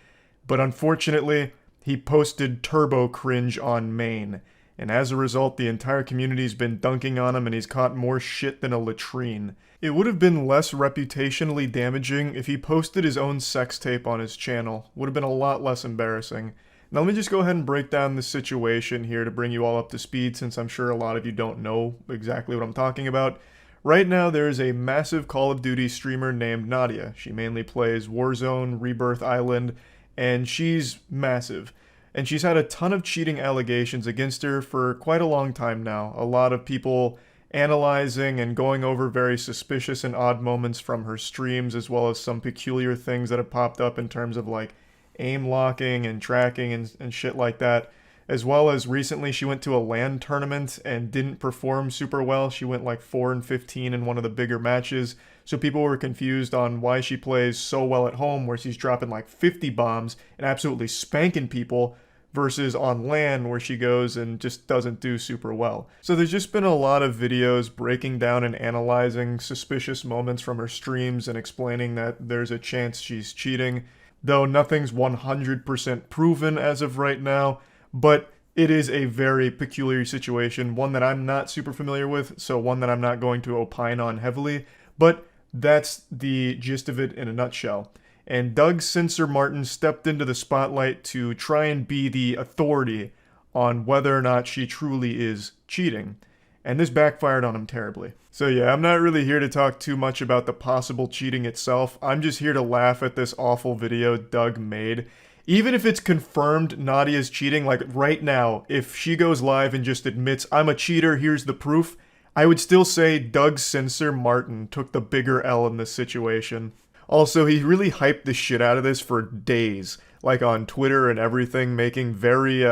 But unfortunately, he posted turbo cringe on main, and as a result, the entire community's been dunking on him and he's caught more shit than a latrine. It would have been less reputationally damaging if he posted his own sex tape on his channel. Would have been a lot less embarrassing. Now let me just go ahead and break down the situation here to bring you all up to speed, since I'm sure a lot of you don't know exactly what I'm talking about. Right now, there is a massive Call of Duty streamer named Nadia. She mainly plays Warzone, Rebirth Island, and she's massive. And she's had a ton of cheating allegations against her for quite a long time now. A lot of people analyzing and going over very suspicious and odd moments from her streams, as well as some peculiar things that have popped up in terms of like aim locking and tracking and shit like that. As well as recently she went to a LAN tournament and didn't perform super well. She went like 4-15 in one of the bigger matches. So people were confused on why she plays so well at home, where she's dropping like 50 bombs and absolutely spanking people, versus on LAN where she goes and just doesn't do super well. So there's just been a lot of videos breaking down and analyzing suspicious moments from her streams and explaining that there's a chance she's cheating, though nothing's 100% proven as of right now. But it is a very peculiar situation, one that I'm not super familiar with, so one that I'm not going to opine on heavily, but that's the gist of it in a nutshell. And Doug Censor Martin stepped into the spotlight to try and be the authority on whether or not she truly is cheating. And this backfired on him terribly. So yeah, I'm not really here to talk too much about the possible cheating itself. I'm just here to laugh at this awful video Doug made. Even if it's confirmed Nadia's cheating, like right now, if she goes live and just admits, "I'm a cheater, here's the proof," I would still say Doug Censor Martin took the bigger L in this situation. Also, he really hyped the shit out of this for days, like on Twitter and everything, making very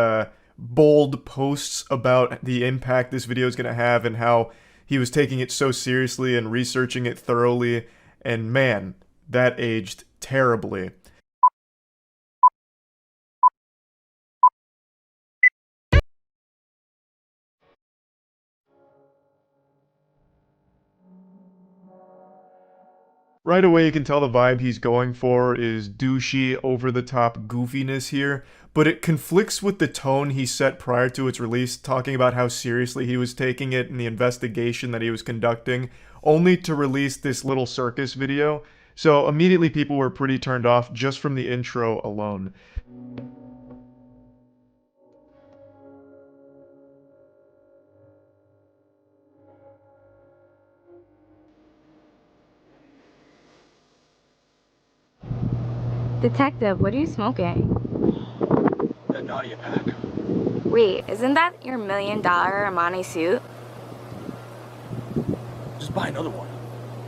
bold posts about the impact this video is going to have and how he was taking it so seriously and researching it thoroughly. And man, that aged terribly. Right away you can tell the vibe he's going for is douchey, over-the-top goofiness here, but it conflicts with the tone he set prior to its release, talking about how seriously he was taking it in the investigation that he was conducting, only to release this little circus video. So immediately people were pretty turned off just from the intro alone. Detective, what are you smoking? The Nadia pack. Wait, isn't that your $1 million Armani suit? Just buy another one.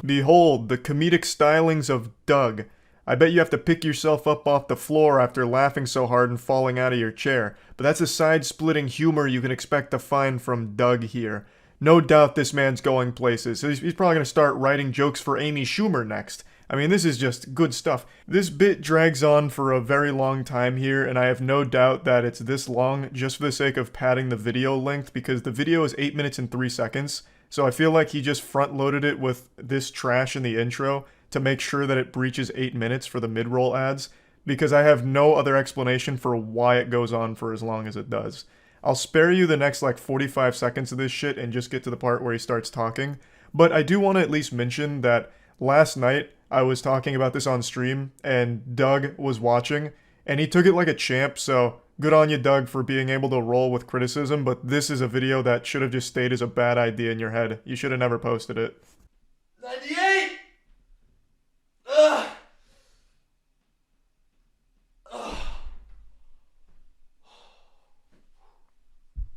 Behold, the comedic stylings of Doug. I bet you have to pick yourself up off the floor after laughing so hard and falling out of your chair. But that's a side-splitting humor you can expect to find from Doug here. No doubt this man's going places. He's probably going to start writing jokes for Amy Schumer next. I mean, this is just good stuff. This bit drags on for a very long time here, and I have no doubt that it's this long just for the sake of padding the video length, because the video is 8 minutes and 3 seconds. So I feel like he just front-loaded it with this trash in the intro to make sure that it breaches 8 minutes for the mid-roll ads, because I have no other explanation for why it goes on for as long as it does. I'll spare you the next like 45 seconds of this shit and just get to the part where he starts talking, but I do want to at least mention that last night I was talking about this on stream and Doug was watching and he took it like a champ, so good on you, Doug, for being able to roll with criticism, but this is a video that should have just stayed as a bad idea in your head. You should have never posted it. 98! Ugh!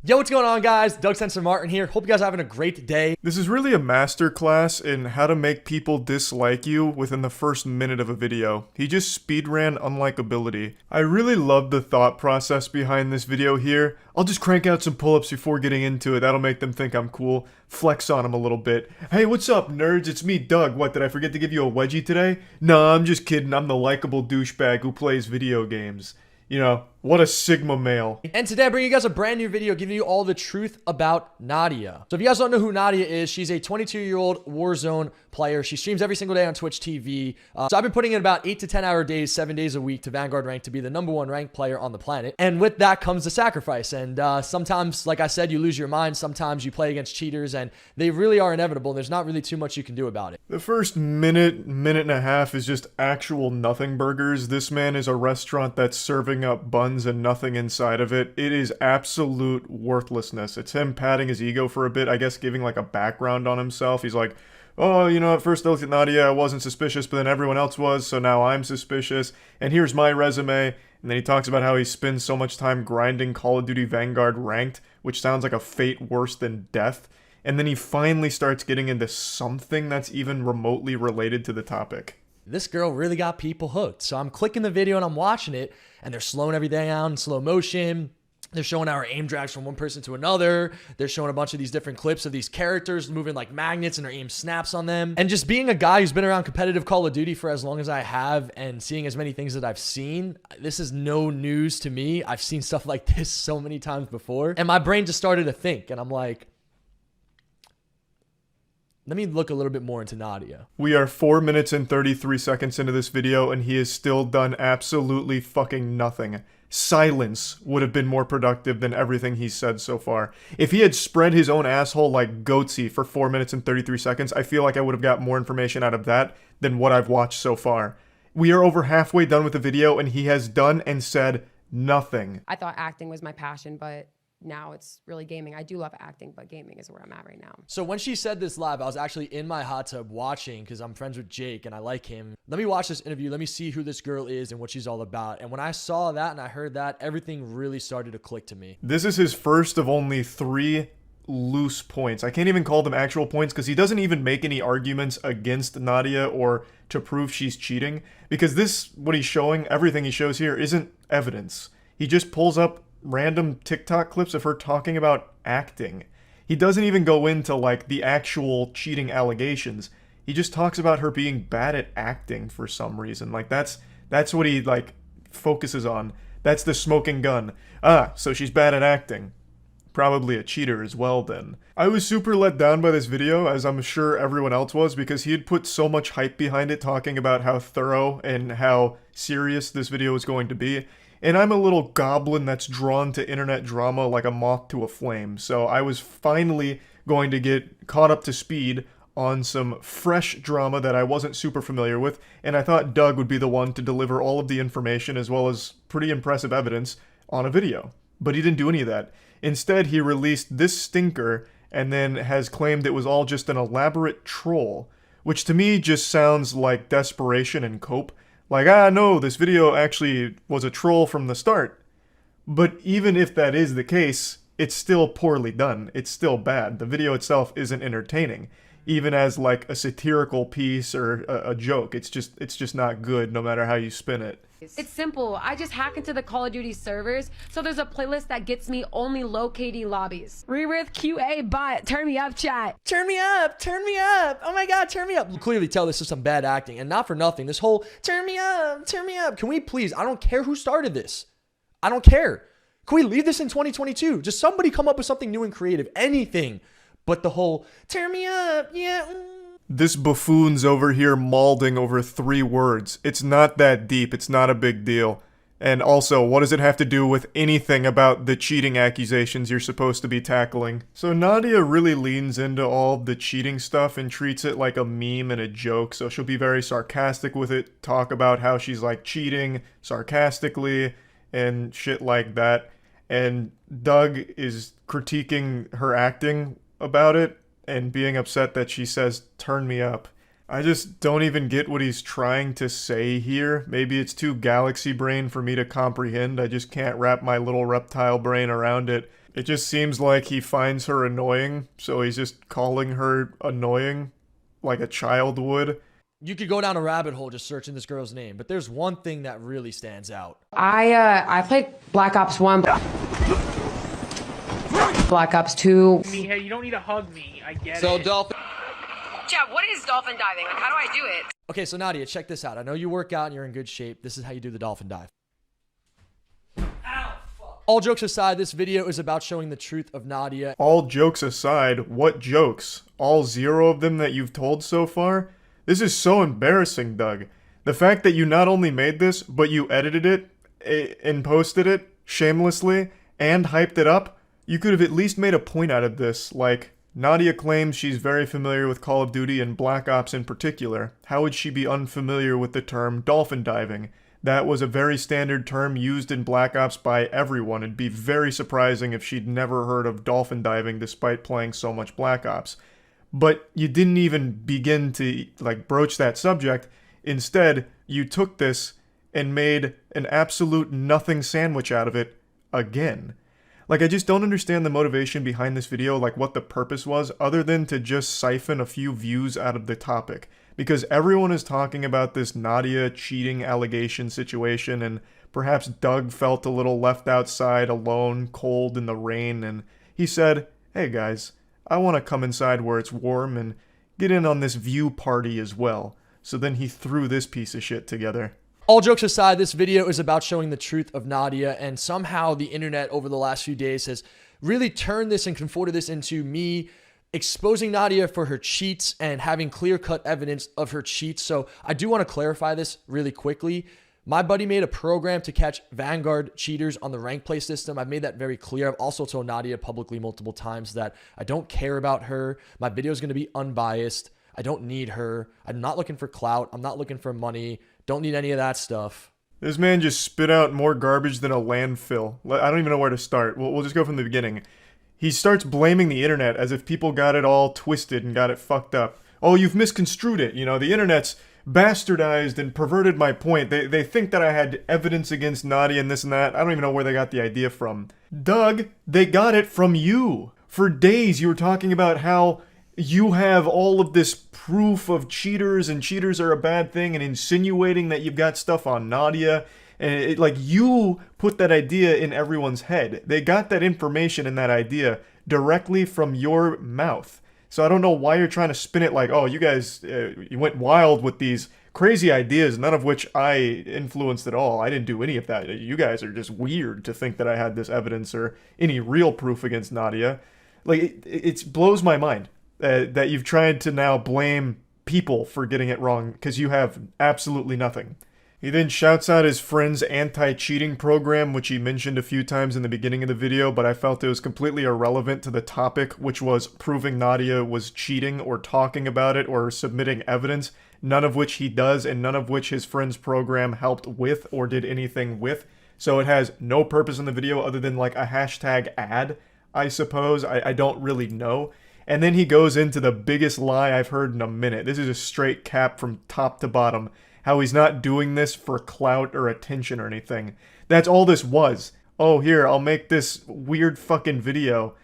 Yo, what's going on, guys? Doug Sensor Martin here. Hope you guys are having a great day. This is really a masterclass in how to make people dislike you within the first minute of a video. He just speedran unlikability. I really love the thought process behind this video here. I'll just crank out some pull-ups before getting into it. That'll make them think I'm cool. Flex on them a little bit. Hey, what's up, nerds? It's me, Doug. What, did I forget to give you a wedgie today? No, I'm just kidding. I'm the likable douchebag who plays video games. You know, what a Sigma male. And today I bring you guys a brand new video giving you all the truth about Nadia. So if you guys don't know who Nadia is, she's a 22-year-old Warzone player. She streams every single day on Twitch TV. So I've been putting in about 8 to 10 hour days, 7 days a week to Vanguard rank to be the #1 ranked player on the planet. And with that comes the sacrifice. And sometimes, like I said, you lose your mind. Sometimes you play against cheaters and they really are inevitable. There's not really too much you can do about it. The first minute and a half is just actual nothing burgers. This man is a restaurant that's serving up buns and nothing inside of it. It is absolute worthlessness. It's him patting his ego for a bit, I guess giving like a background on himself. He's like, oh, you know, at first I looked at Nadia, I wasn't suspicious, but then everyone else was, so now I'm suspicious. And here's my resume. And then he talks about how he spends so much time grinding Call of Duty Vanguard ranked, which sounds like a fate worse than death. And then he finally starts getting into something that's even remotely related to the topic. This girl really got people hooked. So I'm clicking the video and I'm watching it, and they're slowing everything down in slow motion. They're showing our aim drags from one person to another. They're showing a bunch of these different clips of these characters moving like magnets and their aim snaps on them. And just being a guy who's been around competitive Call of Duty for as long as I have and seeing as many things that I've seen, this is no news to me. I've seen stuff like this so many times before. And my brain just started to think, and I'm like, let me look a little bit more into Nadia. We are 4 minutes and 33 seconds into this video and he has still done absolutely fucking nothing. Silence would have been more productive than everything he's said so far. If he had spread his own asshole like Goatsy for 4 minutes and 33 seconds, I feel like I would have got more information out of that than what I've watched so far. We are over halfway done with the video and he has done and said nothing. I thought acting was my passion, but now it's really gaming. I do love acting, but gaming is where I'm at right now. So when she said this live, I was actually in my hot tub watching because I'm friends with Jake and I like him. Let me watch this interview. Let me see who this girl is and what she's all about. And when I saw that and I heard that, everything really started to click to me. This is his first of only 3 loose points. I can't even call them actual points because he doesn't even make any arguments against Nadia or to prove she's cheating, because this, what he's showing, everything he shows here isn't evidence. He just pulls up random TikTok clips of her talking about acting. He doesn't even go into like the actual cheating allegations. He just talks about her being bad at acting for some reason. Like that's what he like focuses on. That's the smoking gun. Ah, so she's bad at acting. Probably a cheater as well then. I was super let down by this video, as I'm sure everyone else was, because he had put so much hype behind it, talking about how thorough and how serious this video was going to be. And I'm a little goblin that's drawn to internet drama like a moth to a flame, so I was finally going to get caught up to speed on some fresh drama that I wasn't super familiar with, and I thought Doug would be the one to deliver all of the information as well as pretty impressive evidence on a video. But he didn't do any of that. Instead, he released this stinker and then has claimed it was all just an elaborate troll, which to me just sounds like desperation and cope. Like, no, this video actually was a troll from the start. But even if that is the case, it's still poorly done. It's still bad. The video itself isn't entertaining, even as like a satirical piece or a joke. It's just not good no matter how you spin it. It's simple. I just hack into the Call of Duty servers, so there's a playlist that gets me only low KD lobbies. Rerith QA bot, turn me up, chat. Turn me up, turn me up. Oh my God, turn me up. You clearly tell this is some bad acting, and not for nothing. This whole turn me up, turn me up. Can we please, I don't care who started this. I don't care. Can we leave this in 2022? Just somebody come up with something new and creative, anything. But the whole turn me up, yeah. This buffoon's over here mauling over 3 words. It's not that deep. It's not a big deal. And also, what does it have to do with anything about the cheating accusations you're supposed to be tackling? So Nadia really leans into all the cheating stuff and treats it like a meme and a joke. So she'll be very sarcastic with it, talk about how she's like cheating sarcastically and shit like that. And Doug is critiquing her acting about it and being upset that she says, turn me up. I just don't even get what he's trying to say here. Maybe it's too galaxy brain for me to comprehend. I just can't wrap my little reptile brain around it. It just seems like he finds her annoying, so he's just calling her annoying like a child would. You could go down a rabbit hole just searching this girl's name, but there's one thing that really stands out. I played Black Ops 1. Black Ops 2. Hey, you don't need to hug me. I get So it. dolphin. Chat, what is dolphin diving? Like, how do I do it? Okay, so Nadia, check this out. I know you work out and you're in good shape. This is how you do the dolphin dive. All jokes aside, this video is about showing the truth of Nadia. All jokes aside, what jokes? All 0 of them that you've told so far? This is so embarrassing, Doug. The fact that you not only made this, but you edited it and posted it shamelessly and hyped it up. You could have at least made a point out of this, like, Nadia claims she's very familiar with Call of Duty and Black Ops in particular. How would she be unfamiliar with the term dolphin diving? That was a very standard term used in Black Ops by everyone. It'd be very surprising if she'd never heard of dolphin diving despite playing so much Black Ops. But you didn't even begin to, like, broach that subject. Instead, you took this and made an absolute nothing sandwich out of it again. Like, I just don't understand the motivation behind this video, like what the purpose was, other than to just siphon a few views out of the topic. Because everyone is talking about this Nadia cheating allegation situation, and perhaps Doug felt a little left outside, alone, cold in the rain, and he said, hey guys, I want to come inside where it's warm and get in on this view party as well. So then he threw this piece of shit together. All jokes aside, this video is about showing the truth of Nadia, and somehow the internet over the last few days has really turned this and conforted this into me exposing Nadia for her cheats and having clear-cut evidence of her cheats. So I do want to clarify this really quickly. My buddy made a program to catch Vanguard cheaters on the rank play system. I've made that very clear. I've also told Nadia publicly multiple times that I don't care about her. My video is going to be unbiased. I don't need her. I'm not looking for clout. I'm not looking for money. Don't need any of that stuff. This man just spit out more garbage than a landfill. I don't even know where to start. We'll just go from the beginning. He starts blaming the internet as if people got it all twisted and got it fucked up. Oh, you've misconstrued it. You know, the internet's bastardized and perverted my point. They think that I had evidence against Nadia and this and that. I don't even know where they got the idea from. Doug, they got it from you. For days you were talking about how you have all of this proof of cheaters and cheaters are a bad thing and insinuating that you've got stuff on Nadia. And like, you put that idea in everyone's head. They got that information and that idea directly from your mouth. So I don't know why you're trying to spin it like, oh, you guys, you went wild with these crazy ideas, none of which I influenced at all. I didn't do any of that. You guys are just weird to think that I had this evidence or any real proof against Nadia. Like, it blows my mind that you've tried to now blame people for getting it wrong because you have absolutely nothing. He then shouts out his friend's anti-cheating program, which he mentioned a few times in the beginning of the video, but I felt it was completely irrelevant to the topic, which was proving Nadia was cheating or talking about it or submitting evidence, none of which he does and none of which his friend's program helped with or did anything with. So it has no purpose in the video other than like a hashtag ad, I suppose. I don't really know. And then he goes into the biggest lie I've heard in a minute. This is a straight cap from top to bottom. How he's not doing this for clout or attention or anything. That's all this was. Oh, here, I'll make this weird fucking video.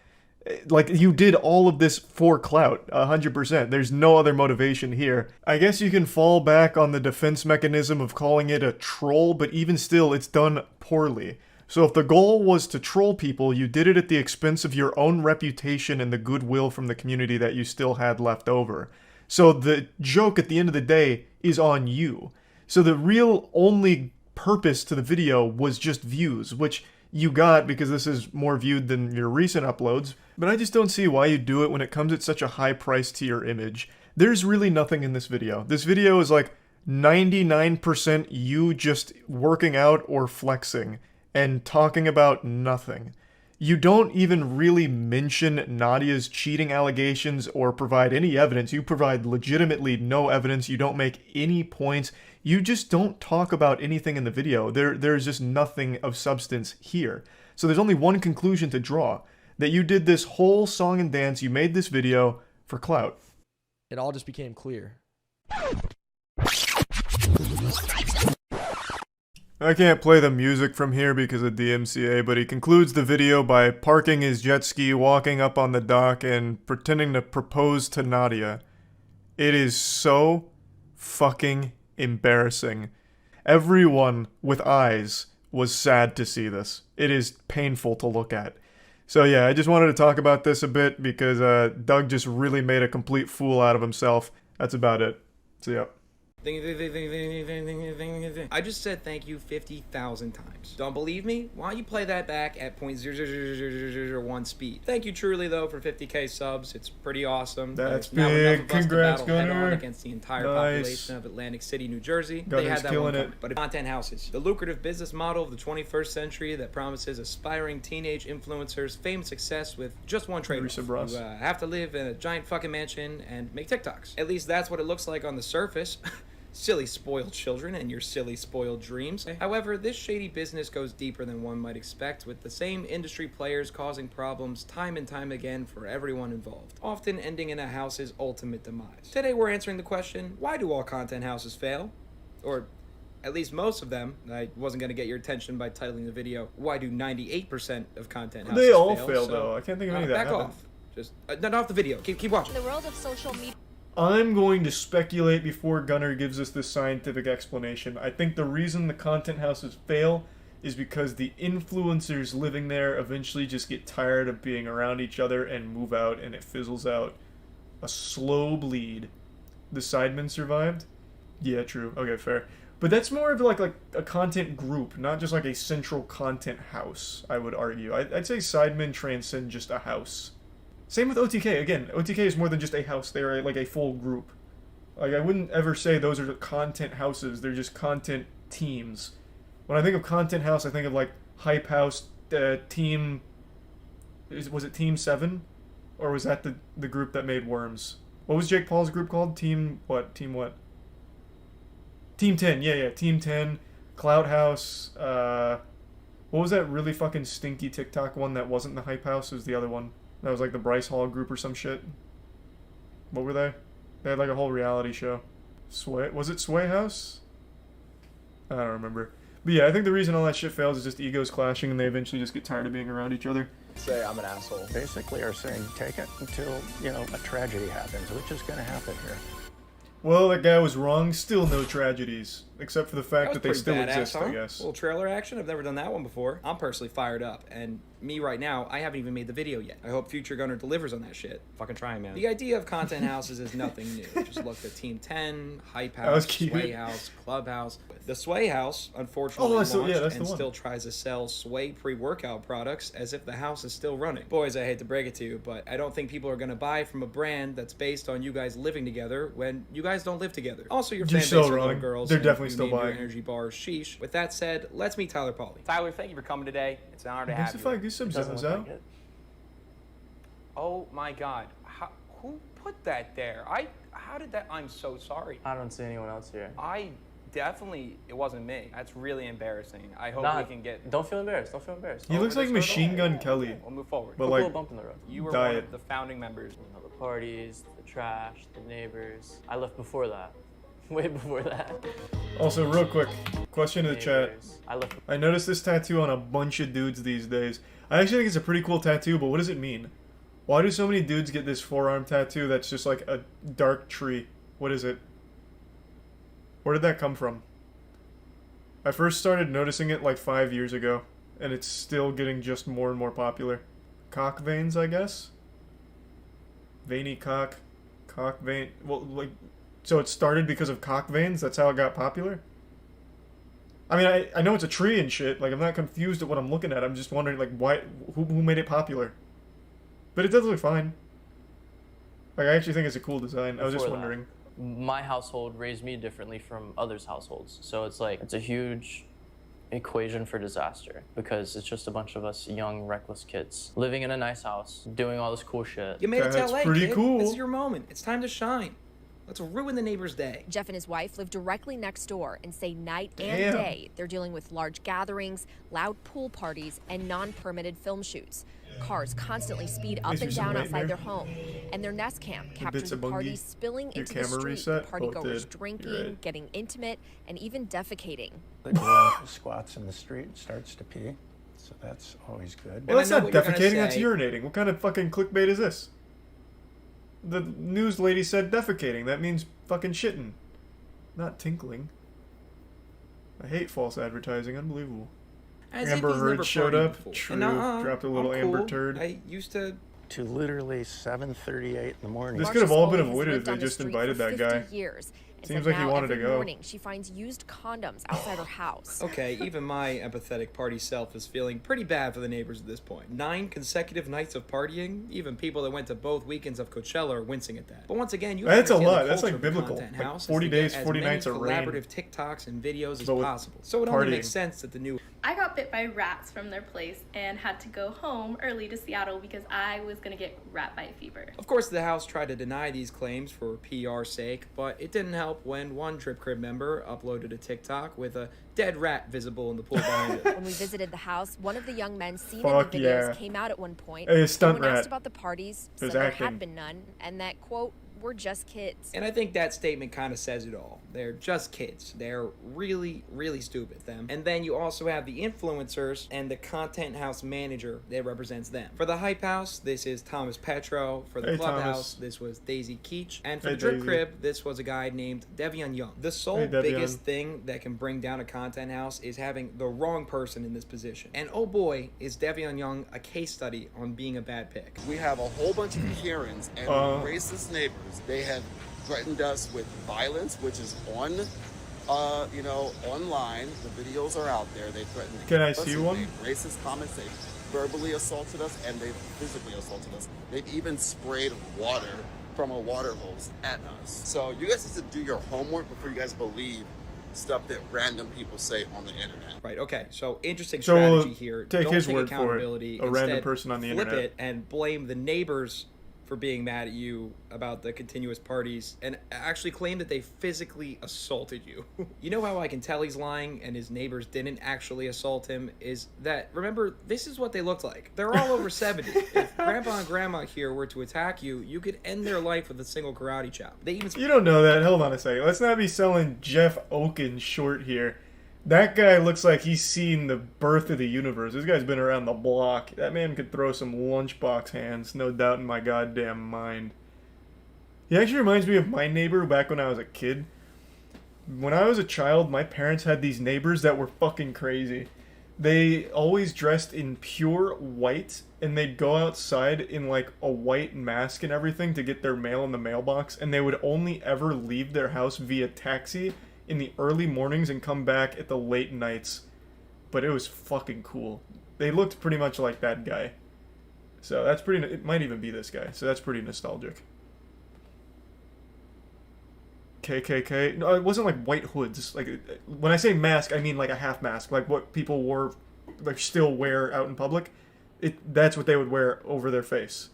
Like, you did all of this for clout, 100%. There's no other motivation here. I guess you can fall back on the defense mechanism of calling it a troll, but even still, it's done poorly. So if the goal was to troll people, you did it at the expense of your own reputation and the goodwill from the community that you still had left over. So the joke at the end of the day is on you. So the real only purpose to the video was just views, which you got because this is more viewed than your recent uploads. But I just don't see why you do it when it comes at such a high price to your image. There's really nothing in this video. This video is like 99% you just working out or flexing and talking about nothing. You don't even really mention Nadia's cheating allegations or provide any evidence. You provide legitimately no evidence. You don't make any points. You just don't talk about anything in the video. There's just nothing of substance here. So there's only one conclusion to draw. That you did this whole song and dance, you made this video for clout. It all just became clear. I can't play the music from here because of DMCA, but he concludes the video by parking his jet ski, walking up on the dock, and pretending to propose to Nadia. It is so fucking embarrassing. Everyone with eyes was sad to see this. It is painful to look at. So yeah, I just wanted to talk about this a bit because Doug just really made a complete fool out of himself. That's about it. So yeah. I just said thank you 50,000 times. Don't believe me? Why don't you play that back at 0.00001 speed? Thank you truly though for 50k subs. It's pretty awesome. That's big. Congrats, Gunner. Against the entire population of Atlantic City, New Jersey. They had that one coming. But content houses, the lucrative business model of the 21st century that promises aspiring teenage influencers fame and success with just one trade-off. You have to live in a giant fucking mansion and make TikToks. At least that's what it looks like on the surface. Silly spoiled children and your silly spoiled dreams. However, this shady business goes deeper than one might expect, with the same industry players causing problems time and time again for everyone involved, often ending in a house's ultimate demise. Today we're answering the question, why do all content houses fail? Or at least most of them. I wasn't going to get your attention by titling the video, why do 98% of content houses fail? They all fail though. I can't think of any that back off. Just, not off the video. Keep watching. In the world of social media. I'm going to speculate before Gunner gives us this scientific explanation. I think the reason the content houses fail is because the influencers living there eventually just get tired of being around each other and move out, and it fizzles out. A slow bleed. The Sidemen survived? Yeah, true. Okay, fair. But that's more of like a content group, not just like a central content house, I would argue. I'd say Sidemen transcend just a house. Same with OTK. Again, OTK is more than just a house. They're like a full group. Like, I wouldn't ever say those are content houses. They're just content teams. When I think of content house, I think of like Hype House, Team... Was it Team 7? Or was that the group that made Worms? What was Jake Paul's group called? Team what? Team what? Team 10. Yeah. Team 10. Clout House. What was that really fucking stinky TikTok one that wasn't the Hype House? It was the other one. That was like the Bryce Hall group or some shit. What were they? They had like a whole reality show. Sway? Was it Sway House? I don't remember. But yeah, I think the reason all that shit fails is just egos clashing and they eventually just get tired of being around each other. Say I'm an asshole. Basically are saying take it until, a tragedy happens, which is going to happen here. Well, that guy was wrong. Still no tragedies. Except for the fact that they still exist, I guess. A little trailer action? I've never done that one before. I'm personally fired up. And me right now, I haven't even made the video yet. I hope Future Gunner delivers on that shit. Fucking trying, man. The idea of content houses is nothing new. Just look at Team 10, Hype House, Sway House, Clubhouse. The Sway House, unfortunately, that's the launched one. and still tries to sell Sway pre-workout products as if the house is still running. Boys, I hate to break it to you, but I don't think people are going to buy from a brand that's based on you guys living together when you guys don't live together. Also, your fan base are little girls. They're and definitely you still named your buying. energy bars. Sheesh. With that said, let's meet Tyler Pauly. Tyler, thank you for coming today. It's an honor to have you. Oh my God. Who put that there? How did that? I'm so sorry. I don't see anyone else here. It wasn't me. That's really embarrassing. I hope we can get. Don't feel embarrassed. Don't feel embarrassed. He looks like Machine Gun Kelly. We'll move forward. But Quick like, little bump in the road. You were one of the founding members. You know, the parties, the trash, the neighbors. I left before that. Way before that. Also, real quick, question in the chat. I noticed this tattoo on a bunch of dudes these days. I actually think it's a pretty cool tattoo, but what does it mean? Why do so many dudes get this forearm tattoo that's just like a dark tree? What is it? Where did that come from? I first started noticing it like 5 years ago, and it's still getting just more and more popular. Cock veins, I guess? Veiny cock. Cock vein. Well, like, so it started because of cock veins? That's how it got popular? I mean, I know it's a tree and shit. Like, I'm not confused at what I'm looking at. I'm just wondering, like, why, who made it popular? But it does look fine. Like, I actually think it's a cool design. I was just wondering. My household raised me differently from others' households. So it's like, it's a huge equation for disaster because it's just a bunch of us young, reckless kids living in a nice house, doing all this cool shit. You made it to LA, kid. This is your moment. It's time to shine. Let's ruin the neighbor's day. Jeff and his wife live directly next door and say night and day they're dealing with large gatherings, loud pool parties, and non-permitted film shoots. Cars constantly speed up and down outside their home, and their Nest Cam captures the parties spilling into the street, partygoers drinking, getting intimate, and even defecating. The girl squats in the street and starts to pee, so that's always good. Well, that's not defecating, that's urinating. What kind of fucking clickbait is this? The news lady said defecating. That means fucking shitting, not tinkling. I hate false advertising. Unbelievable. As Amber if he's Heard never showed partied up. before. True. And Dropped a little I'm Amber cool. turd. I used to literally 7:38 in the morning. This could have all been avoided if they just invited that guy. Seems like he wanted to go. Morning, she finds used condoms outside her house. Okay, even my empathetic party self is feeling pretty bad for the neighbors at this point. 9 consecutive nights of partying? Even people that went to both weekends of Coachella are wincing at that. But once again, you that's a understand lot. the That's culture like of the biblical. content Like house 40 is to get days, as 40 many nights of rain. collaborative TikToks and videos as But with possible. So it only partying. makes sense that the new I got bit by rats from their place and had to go home early to Seattle because I was gonna get rat bite fever. Of course, the house tried to deny these claims for PR's sake, but it didn't help when one Drip Crib member uploaded a TikTok with a dead rat visible in the pool behind it. When we visited the house, one of the young men seen in the videos came out at one point. Hey, stunt when rat. asked about the parties, It said was there acting. had been none, and that, quote, we're just kids. And I think that statement kind of says it all. They're just kids. They're really, really stupid, them. And then you also have the influencers and the content house manager that represents them. For the Hype House, this is Thomas Petro. For the Hey, Clubhouse, Thomas. this was Daisy Keach. And for Hey, the Drip Daisy. Crib, this was a guy named Devion Young. The sole Hey, Devion. biggest thing that can bring down a content house is having the wrong person in this position. And oh boy, is Devion Young a case study on being a bad pick. We have a whole bunch of Karens and racist neighbors. They have threatened us with violence, which is on, online. The videos are out there. They threatened to Can I kill us, see they one? made racist comments. They verbally assaulted us, and they physically assaulted us. They've even sprayed water from a water hose at us. So you guys need to do your homework before you guys believe stuff that random people say on the internet. Right, okay, so interesting So we'll strategy here. take Don't his take word for it. accountability. A random Instead, person on the flip internet. it and blame the neighbors for being mad at you about the continuous parties and actually claim that they physically assaulted you. You know how I can tell he's lying and his neighbors didn't actually assault him is that, remember, this is what they looked like. They're all over 70. If grandpa and grandma here were to attack you, you could end their life with a single karate chop. They even You don't know that. Hold on a second. Let's not be selling Jeff Oken short here. That guy looks like he's seen the birth of the universe. This guy's been around the block. That man could throw some lunchbox hands, no doubt in my goddamn mind. He actually reminds me of my neighbor back when I was a kid. When I was a child, my parents had these neighbors that were fucking crazy. They always dressed in pure white, and they'd go outside in like a white mask and everything to get their mail in the mailbox, and they would only ever leave their house via taxi in the early mornings and come back at the late nights. But it was fucking cool. They looked pretty much like that guy. So that's pretty... It might even be this guy. So that's pretty nostalgic. KKK. No, it wasn't like white hoods. Like, when I say mask, I mean like a half mask. Like what people wore, like still wear out in public. That's what they would wear over their face.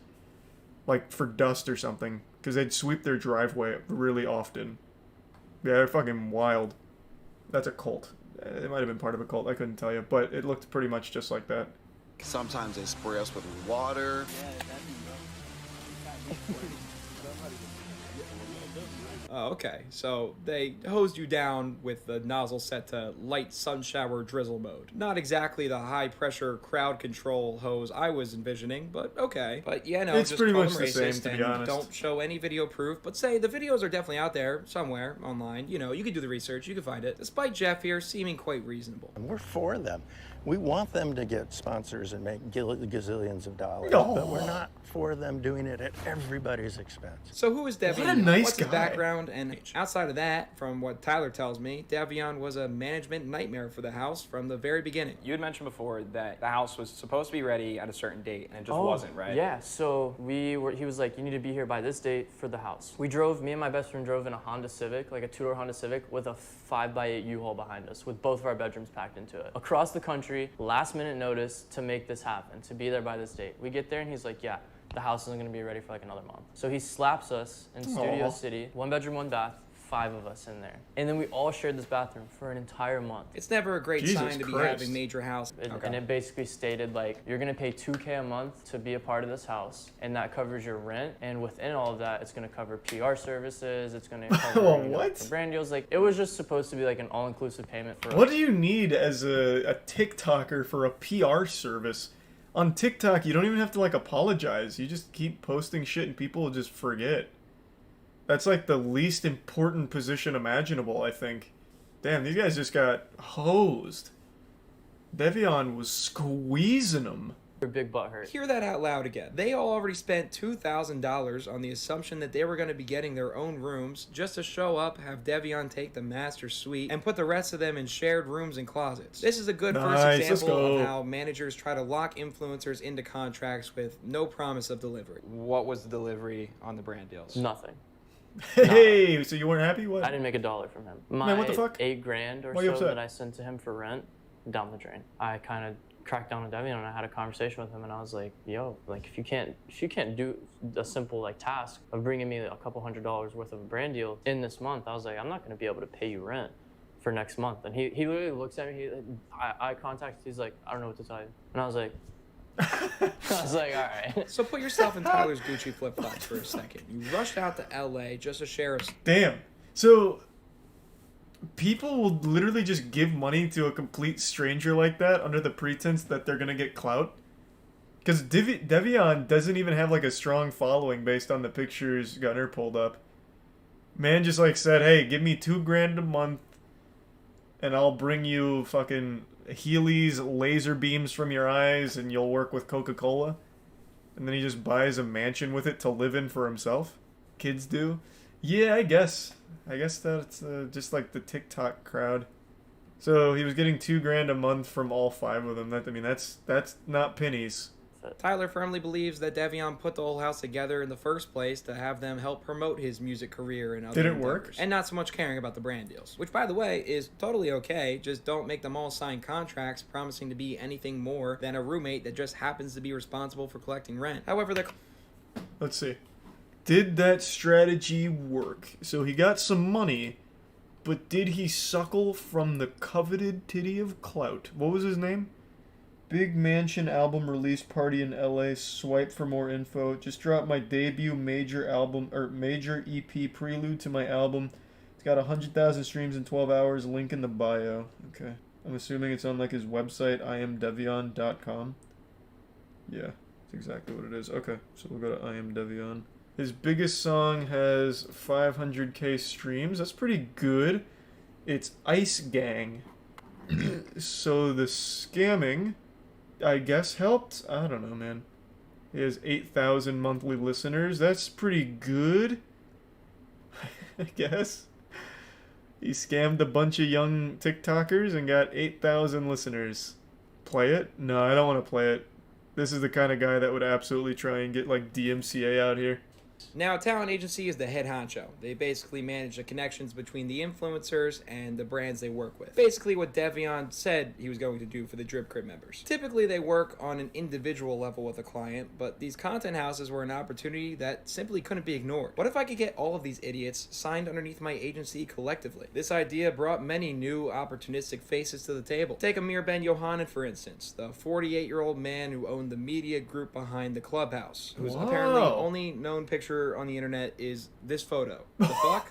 Like for dust or something. Because they'd sweep their driveway really often. Yeah, they're fucking wild. That's a cult. It might have been part of a cult, I couldn't tell you. But it looked pretty much just like that. Sometimes they spray us with water. Oh, okay. So they hosed you down with the nozzle set to light sun shower drizzle mode. Not exactly the high pressure crowd control hose I was envisioning, but okay. But yeah, no, it's just pretty call much them the racist same, to be and honest. don't show any video proof. But say the videos are definitely out there somewhere online. You know, you can do the research, you can find it. Despite Jeff here seeming quite reasonable. And we're for them. We want them to get sponsors and make gazillions of dollars, Oh. but we're not for them doing it at everybody's expense. So who is Devion? What a nice What's his guy. background and age? Outside of that, from what Tyler tells me, Devion was a management nightmare for the house from the very beginning. You had mentioned before that the house was supposed to be ready at a certain date, and it just wasn't, right? Yeah, so he was like, you need to be here by this date for the house. Me and my best friend drove in a Honda Civic, like a two-door Honda Civic, with a 5x8 U-Haul behind us, with both of our bedrooms packed into it. Across the country, last minute notice to make this happen, to be there by this date. We get there and he's like, yeah, the house isn't gonna be ready for like another month. So he slaps us in Studio City, 1 bedroom, 1 bath, 5 of us in there. And then we all shared this bathroom for an entire month. It's never a great Jesus sign to be Christ. having major house. And it basically stated like, you're gonna pay $2K a month to be a part of this house, and that covers your rent, and within all of that, it's gonna cover PR services, it's gonna cover What? for brand deals. Like, it was just supposed to be like an all-inclusive payment for What us. do you need as a TikToker for a PR service? On TikTok, you don't even have to like apologize. You just keep posting shit and people will just forget. That's like the least important position imaginable, I think. Damn, these guys just got hosed. Devion was squeezing them. Big butt hurt. Hear that out loud again. They all already spent $2,000 on the assumption that they were going to be getting their own rooms just to show up, have Devion take the master suite, and put the rest of them in shared rooms and closets. This is a good first example of how managers try to lock influencers into contracts with no promise of delivery. What was the delivery on the brand deals? Nothing. Hey, so you weren't happy? What? I didn't make $1 from him. Man, what the fuck? $8,000 or Why are you so upset? that I sent to him for rent, down the drain. I kind of cracked down on Devion and I had a conversation with him and I was like, yo, like if you can't do a simple like task of bringing me a couple $100s worth of a brand deal in this month, I was like, I'm not going to be able to pay you rent for next month. And he literally looks at me, eye contact, he's like, I don't know what to tell you. And I was like, all right. So put yourself in Tyler's Gucci flip-flops for a second. You rushed out to LA just to share a... Damn. So, people will literally just give money to a complete stranger like that under the pretense that they're gonna get clout? Because Devion doesn't even have like a strong following based on the pictures Gunner pulled up. Man just like said, hey, give me $2,000 a month and I'll bring you fucking Heelys laser beams from your eyes and you'll work with Coca-Cola. And then he just buys a mansion with it to live in for himself. Kids do. Yeah, I guess that's just like the TikTok crowd. So he was getting $2,000 a month from all 5 of them. That's not pennies. Tyler firmly believes that Devion put the whole house together in the first place to have them help promote his music career and other Did it endeavors, work? and not so much caring about the brand deals. Which, by the way, is totally okay. Just don't make them all sign contracts promising to be anything more than a roommate that just happens to be responsible for collecting rent. However, Let's see. Did that strategy work? So he got some money, but did he suckle from the coveted titty of clout? What was his name? Big Mansion album release party in LA. Swipe for more info. Just dropped my debut major EP prelude to my album. It's got 100,000 streams in 12 hours. Link in the bio. Okay. I'm assuming it's on like his website, imdevion.com. Yeah, that's exactly what it is. Okay, so we'll go to imdevion. His biggest song has 500k streams. That's pretty good. It's Ice Gang. So the scamming, I guess, helped? I don't know, man. He has 8,000 monthly listeners. That's pretty good. I guess. He scammed a bunch of young TikTokers and got 8,000 listeners. Play it? No, I don't want to play it. This is the kind of guy that would absolutely try and get like DMCA out here. Now, a talent agency is the head honcho. They basically manage the connections between the influencers and the brands they work with. Basically what Devion said he was going to do for the Drip Crib members. Typically, they work on an individual level with a client, but these content houses were an opportunity that simply couldn't be ignored. What if I could get all of these idiots signed underneath my agency collectively? This idea brought many new opportunistic faces to the table. Take Amir Ben Yohanan, for instance, the 48-year-old man who owned the media group behind the Clubhouse, whose apparently only known picture on the internet is this photo. The fuck?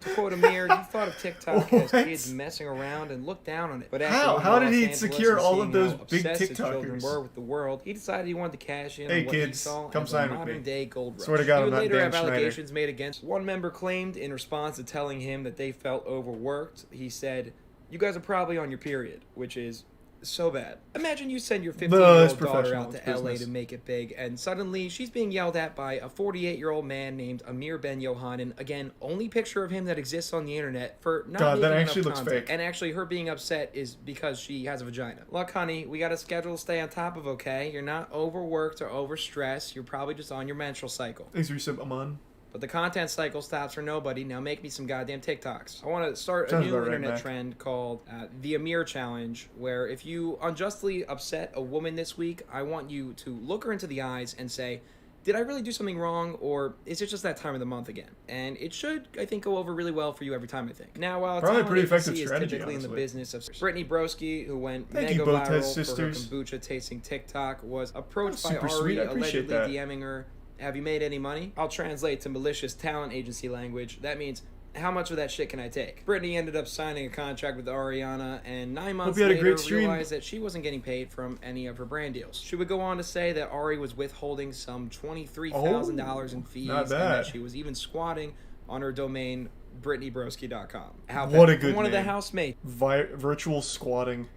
To quote Amir, he thought of TikTok as kids messing around and looked down on it. But how did he secure all of those big TikTokers? Children TikTokers? Were with the world, he decided he wanted to cash in Hey on what kids, he saw come as sign a with me. modern-day gold rush. Swear to God, He I'm would not later Dan have Schneider. allegations made against. One member claimed in response to telling him that they felt overworked, he said, "You guys are probably on your period," which is so bad. Imagine you send your 15-year-old daughter out to LA to make it big, and suddenly she's being yelled at by a 48-year-old man named Amir Ben Yohanan. Again, only picture of him that exists on the internet for not God, that making actually enough looks content. fake. And actually, her being upset is because she has a vagina. Look, honey, we got a schedule to stay on top of, okay? You're not overworked or overstressed. You're probably just on your menstrual cycle. Thanks, Resub Aman. But the content cycle stops for nobody. Now make me some goddamn TikToks. I want to start a new internet trend called the Amir Challenge, where if you unjustly upset a woman this week, I want you to look her into the eyes and say, did I really do something wrong, or is it just that time of the month again? And it should, I think, go over really well for you every time, I think. Now, while Probably a pretty effective is strategy, typically in the honestly. business of Brittany Broski, who went Thank mega you, Botez viral for her sisters. kombucha-tasting TikTok, was approached by Super Ari, sweet, I appreciate allegedly that. DMing her, "Have you made any money?" I'll translate to malicious talent agency language. That means, how much of that shit can I take? Brittany ended up signing a contract with Ariana, and 9 months you had a later great stream. realized that she wasn't getting paid from any of her brand deals. She would go on to say that Ari was withholding some $23,000 in fees, not and bad. that she was even squatting on her domain, BrittanyBroski.com. How What bad? a good From one of the name. housemates. Virtual squatting.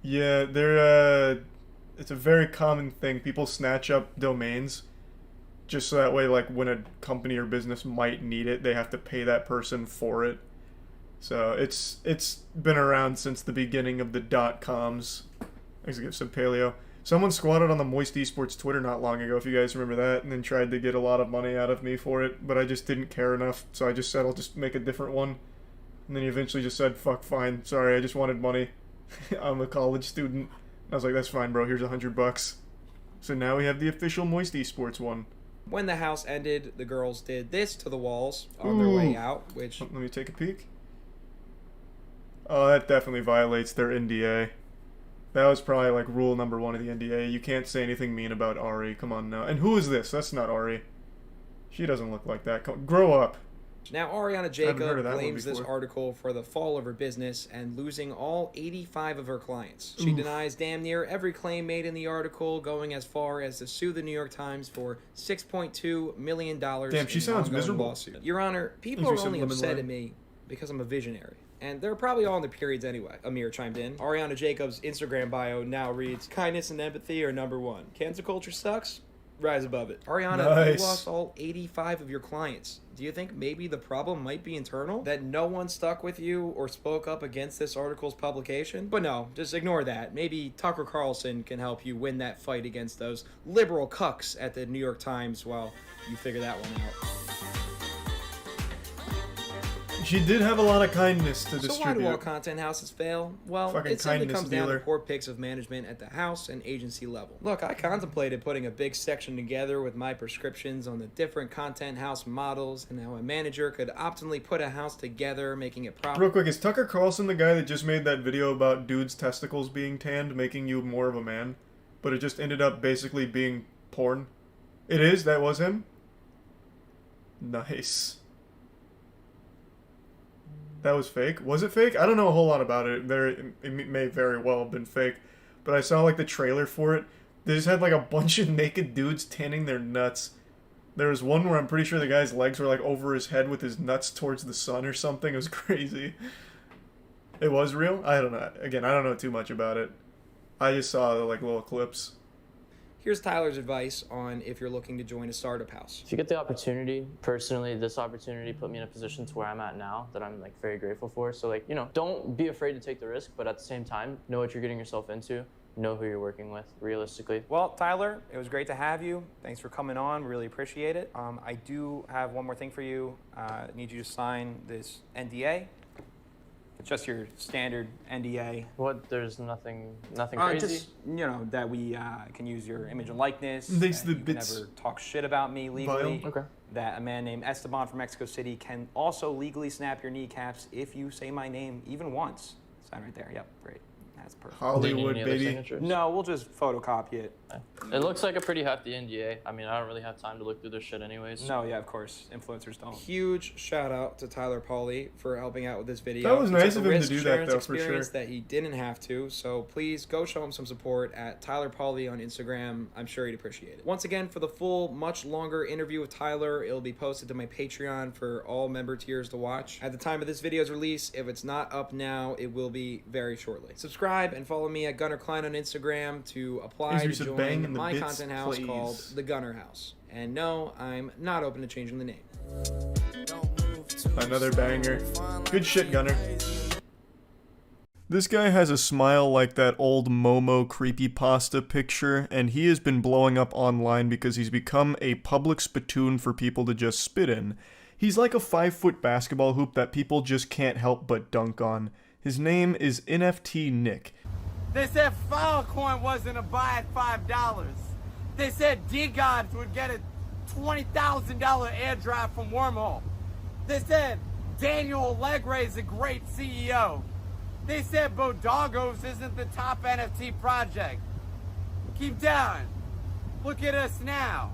Yeah, they're it's a very common thing. People snatch up domains just so that way, like, when a company or business might need it, they have to pay that person for it. So it's been around since the beginning of the .coms. Thanks to give some paleo. Someone squatted on the Moist Esports Twitter not long ago, if you guys remember that, and then tried to get a lot of money out of me for it, but I just didn't care enough, so I just said I'll just make a different one. And then he eventually just said, fuck, fine, sorry, I just wanted money. I'm a college student. I was like, that's fine, bro, here's $100. So now we have the official Moist Esports one. When the house ended, the girls did this to the walls on their way Ooh. out, which... Let me take a peek. Oh, that definitely violates their NDA. That was probably like rule number 1 of the NDA. You can't say anything mean about Ari. Come on now. And who is this? That's not Ari. She doesn't look like that. Grow up. Now, Ariana heard of Jacob that one blames this before. article for the fall of her business and losing all 85 of her clients. She Oof. denies damn near every claim made in the article, going as far as to sue the New York Times for $6.2 million Damn, she in sounds ongoing miserable. lawsuit. Your Honor, people Thanks are for only some upset lemon at me because I'm a visionary. And they're probably all in their periods anyway. Amir chimed in. Ariana Jacob's Instagram bio now reads, kindness and empathy are number 1. Cancel culture sucks? Rise above it. Ariana, Nice. you lost all 85 of your clients. Do you think maybe the problem might be internal? That no one stuck with you or spoke up against this article's publication? But no, just ignore that. Maybe Tucker Carlson can help you win that fight against those liberal cucks at the New York Times while you figure that one out. She did have a lot of kindness to So why do distribute. all content houses fail? Well, Fucking it simply kindness comes down to dealer. poor pics of management at the house and agency level. Look, I contemplated putting a big section together with my prescriptions on the different content house models and how a manager could optimally put a house together, making it proper. Real quick, is Tucker Carlson the guy that just made that video about dudes' testicles being tanned, making you more of a man? But it just ended up basically being porn? It is? That was him? Nice. That was fake? Was it fake? I don't know a whole lot about it. It may very well have been fake. But I saw like the trailer for it. They just had like a bunch of naked dudes tanning their nuts. There was one where I'm pretty sure the guy's legs were like over his head with his nuts towards the sun or something. It was crazy. It was real? I don't know. Again, I don't know too much about it. I just saw the like little clips. Here's Tyler's advice on if you're looking to join a startup house. If you get the opportunity, personally, this opportunity put me in a position to where I'm at now that I'm like very grateful for. So like, you know, don't be afraid to take the risk, but at the same time, know what you're getting yourself into, know who you're working with, realistically. Well, Tyler, it was great to have you. Thanks for coming on, really appreciate it. I do have one more thing for you. I need you to sign this NDA. It's just your standard NDA. What? There's nothing crazy? Just, you know, that we can use your image and likeness. These that you can never talk shit about me legally. Okay. That a man named Esteban from Mexico City can also legally snap your kneecaps if you say my name even once. Sign right there. Yep, great. That's perfect. Hollywood, baby. No, we'll just photocopy it. It looks like a pretty hefty NDA. I mean, I don't really have time to look through this shit anyways. No, yeah, of course. Influencers don't. Huge shout out to Tyler Pauly for helping out with this video. That was nice of him to do that, though, for sure. That he didn't have to, so please go show him some support at Tyler Pauly on Instagram. I'm sure he'd appreciate it. Once again, for the full, much longer interview with Tyler, it'll be posted to my Patreon for all member tiers to watch. At the time of this video's release, if it's not up now, it will be very shortly. Subscribe and follow me at Gunner Klein on Instagram to apply to join my content house called The Gunner House. And no, I'm not open to changing the name. Another banger. Good shit, Gunner. This guy has a smile like that old Momo creepypasta picture, and he has been blowing up online because he's become a public spittoon for people to just spit in. He's like a 5-foot basketball hoop that people just can't help but dunk on. His name is NFT Nick. They said Filecoin wasn't a buy at $5. They said D-Gods would get a $20,000 airdrop from Wormhole. They said Daniel Allegre is a great CEO. They said Bodogos isn't the top NFT project. Keep down. Look at us now.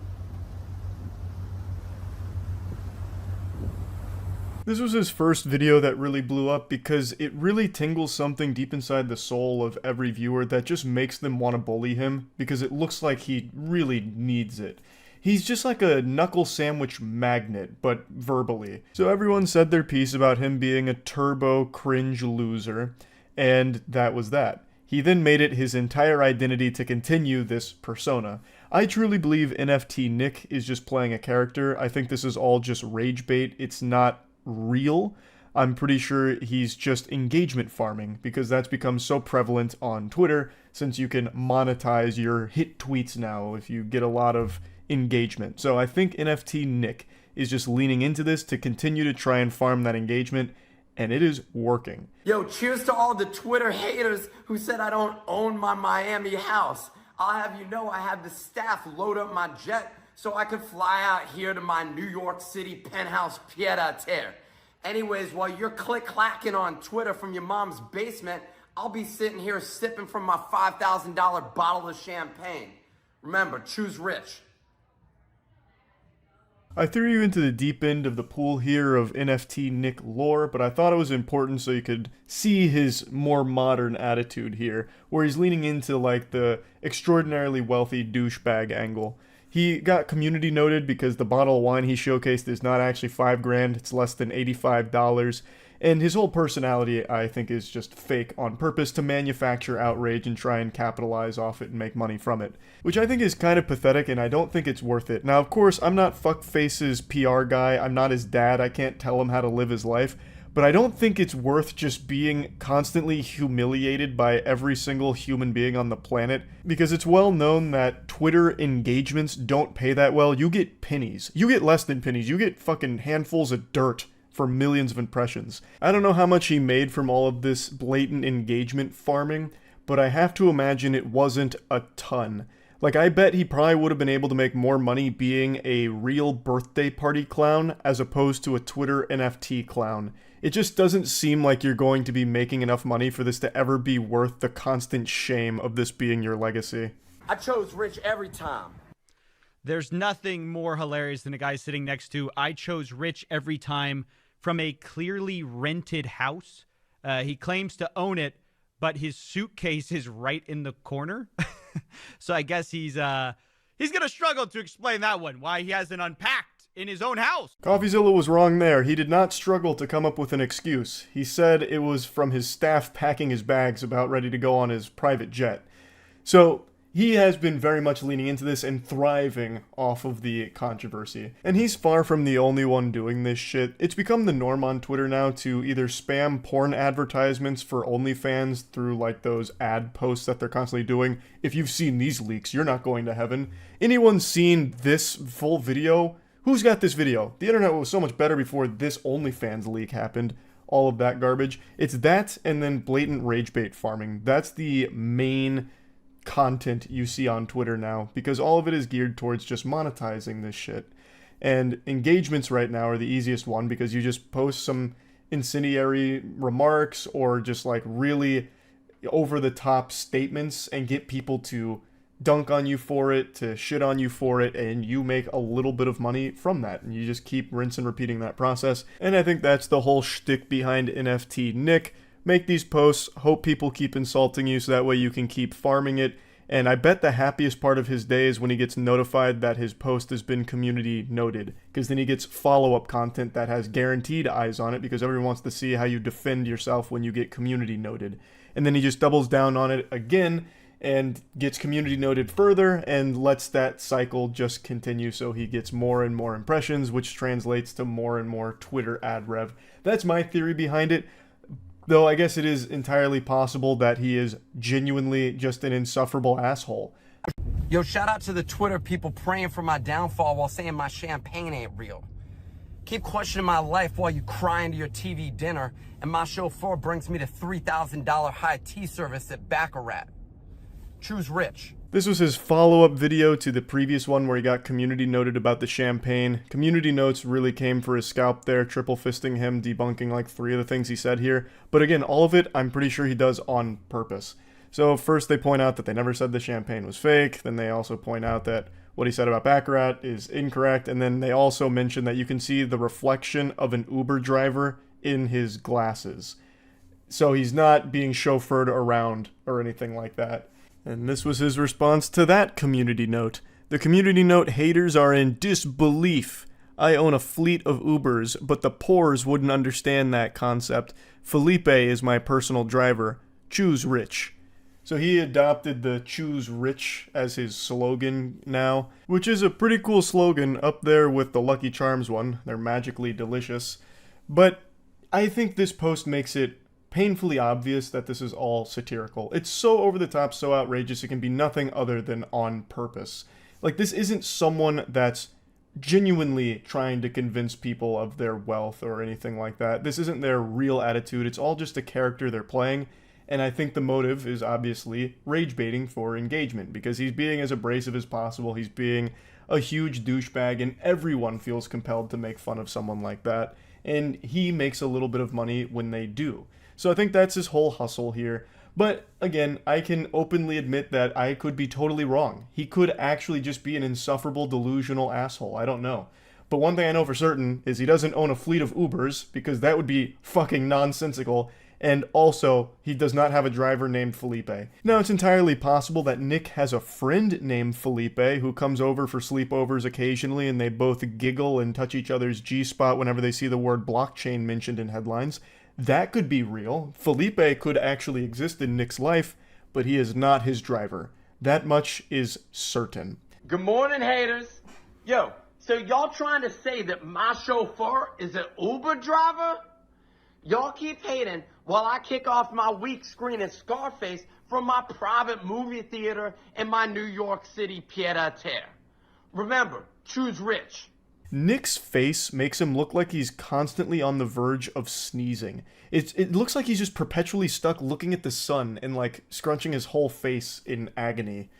This was his first video that really blew up because it really tingles something deep inside the soul of every viewer that just makes them want to bully him because it looks like he really needs it. He's just like a knuckle sandwich magnet, but verbally. So everyone said their piece about him being a turbo cringe loser, and that was that. He then made it his entire identity to continue this persona. I truly believe NFT Nick is just playing a character. I think this is all just rage bait. It's not real. I'm pretty sure he's just engagement farming because that's become so prevalent on Twitter since you can monetize your hit tweets now if you get a lot of engagement. So I think NFT Nick is just leaning into this to continue to try and farm that engagement, and it is working. Yo, cheers to all the Twitter haters who said I don't own my Miami house. I'll have you know I had the staff load up my jet so I could fly out here to my New York City penthouse pied-à-terre. Anyways, while you're click-clacking on Twitter from your mom's basement, I'll be sitting here sipping from my $5,000 bottle of champagne. Remember, choose rich. I threw you into the deep end of the pool here of NFT Nick lore, but I thought it was important so you could see his more modern attitude here, where he's leaning into like the extraordinarily wealthy douchebag angle. He got community noted because the bottle of wine he showcased is not actually $5,000, it's less than $85. And his whole personality, I think, is just fake on purpose to manufacture outrage and try and capitalize off it and make money from it. Which I think is kind of pathetic, and I don't think it's worth it. Now, of course, I'm not Fuckface's PR guy, I'm not his dad, I can't tell him how to live his life, but I don't think it's worth just being constantly humiliated by every single human being on the planet, because it's well known that Twitter engagements don't pay that well. You get pennies. You get less than pennies. You get fucking handfuls of dirt for millions of impressions. I don't know how much he made from all of this blatant engagement farming, but I have to imagine it wasn't a ton. Like, I bet he probably would have been able to make more money being a real birthday party clown as opposed to a Twitter NFT clown. It just doesn't seem like you're going to be making enough money for this to ever be worth the constant shame of this being your legacy. I chose rich every time. There's nothing more hilarious than a guy sitting next to I chose rich every time from a clearly rented house. He claims to own it, but his suitcase is right in the corner. So I guess he's going to struggle to explain that one, why he hasn't unpacked in his own house. CoffeeZilla was wrong there. He did not struggle to come up with an excuse. He said it was from his staff packing his bags about ready to go on his private jet. So he has been very much leaning into this and thriving off of the controversy. And he's far from the only one doing this shit. It's become the norm on Twitter now to either spam porn advertisements for OnlyFans through like those ad posts that they're constantly doing. If you've seen these leaks, you're not going to heaven. Anyone seen this full video? Who's got this video? The internet was so much better before this OnlyFans leak happened. All of that garbage. It's that and then blatant rage bait farming. That's the main content you see on Twitter now, because all of it is geared towards just monetizing this shit. And engagements right now are the easiest one, because you just post some incendiary remarks or just like really over the top statements and get people to dunk on you for it, to shit on you for it, and you make a little bit of money from that. And you just keep rinse and repeating that process. And I think that's the whole shtick behind NFT Nick. Make these posts, hope people keep insulting you so that way you can keep farming it. And I bet the happiest part of his day is when he gets notified that his post has been community noted, because then he gets follow-up content that has guaranteed eyes on it, because everyone wants to see how you defend yourself when you get community noted. And then he just doubles down on it again and gets community noted further and lets that cycle just continue, so he gets more and more impressions, which translates to more and more Twitter ad rev. That's my theory behind it. Though I guess it is entirely possible that he is genuinely just an insufferable asshole. Yo, shout out to the Twitter people praying for my downfall while saying my champagne ain't real. Keep questioning my life while you cry into your TV dinner, and my chauffeur brings me to $3,000 high tea service at Baccarat. Choose rich. This was his follow-up video to the previous one where he got community noted about the champagne. Community notes really came for his scalp there, triple fisting him, debunking like 3 of the things he said here. But again, all of it, I'm pretty sure he does on purpose. So first they point out that they never said the champagne was fake. Then they also point out that what he said about Baccarat is incorrect. And then they also mention that you can see the reflection of an Uber driver in his glasses. So he's not being chauffeured around or anything like that. And this was his response to that community note. The community note haters are in disbelief. I own a fleet of Ubers, but the poors wouldn't understand that concept. Felipe is my personal driver. Choose rich. So he adopted the choose rich as his slogan now, which is a pretty cool slogan, up there with the Lucky Charms one. They're magically delicious. But I think this post makes it painfully obvious that this is all satirical. It's so over the top, so outrageous, it can be nothing other than on purpose. Like, this isn't someone that's genuinely trying to convince people of their wealth or anything like that. This isn't their real attitude. It's all just a character they're playing. And I think the motive is obviously rage baiting for engagement, because he's being as abrasive as possible. He's being a huge douchebag, and everyone feels compelled to make fun of someone like that. And he makes a little bit of money when they do. So I think that's his whole hustle here. But again, I can openly admit that I could be totally wrong. He could actually just be an insufferable, delusional asshole. I don't know. But one thing I know for certain is he doesn't own a fleet of Ubers, because that would be fucking nonsensical. And also, he does not have a driver named Felipe. Now, it's entirely possible that Nick has a friend named Felipe who comes over for sleepovers occasionally, and they both giggle and touch each other's G-spot whenever they see the word blockchain mentioned in headlines. That could be real. Felipe could actually exist in Nick's life, but he is not his driver. That much is certain. Good morning, haters. Yo, so y'all trying to say that my chauffeur is an Uber driver? Y'all keep hating while I kick off my week screening Scarface from my private movie theater in my New York City pied-à-terre. Remember, choose rich. Nick's face makes him look like he's constantly on the verge of sneezing. It looks like he's just perpetually stuck looking at the sun and like scrunching his whole face in agony.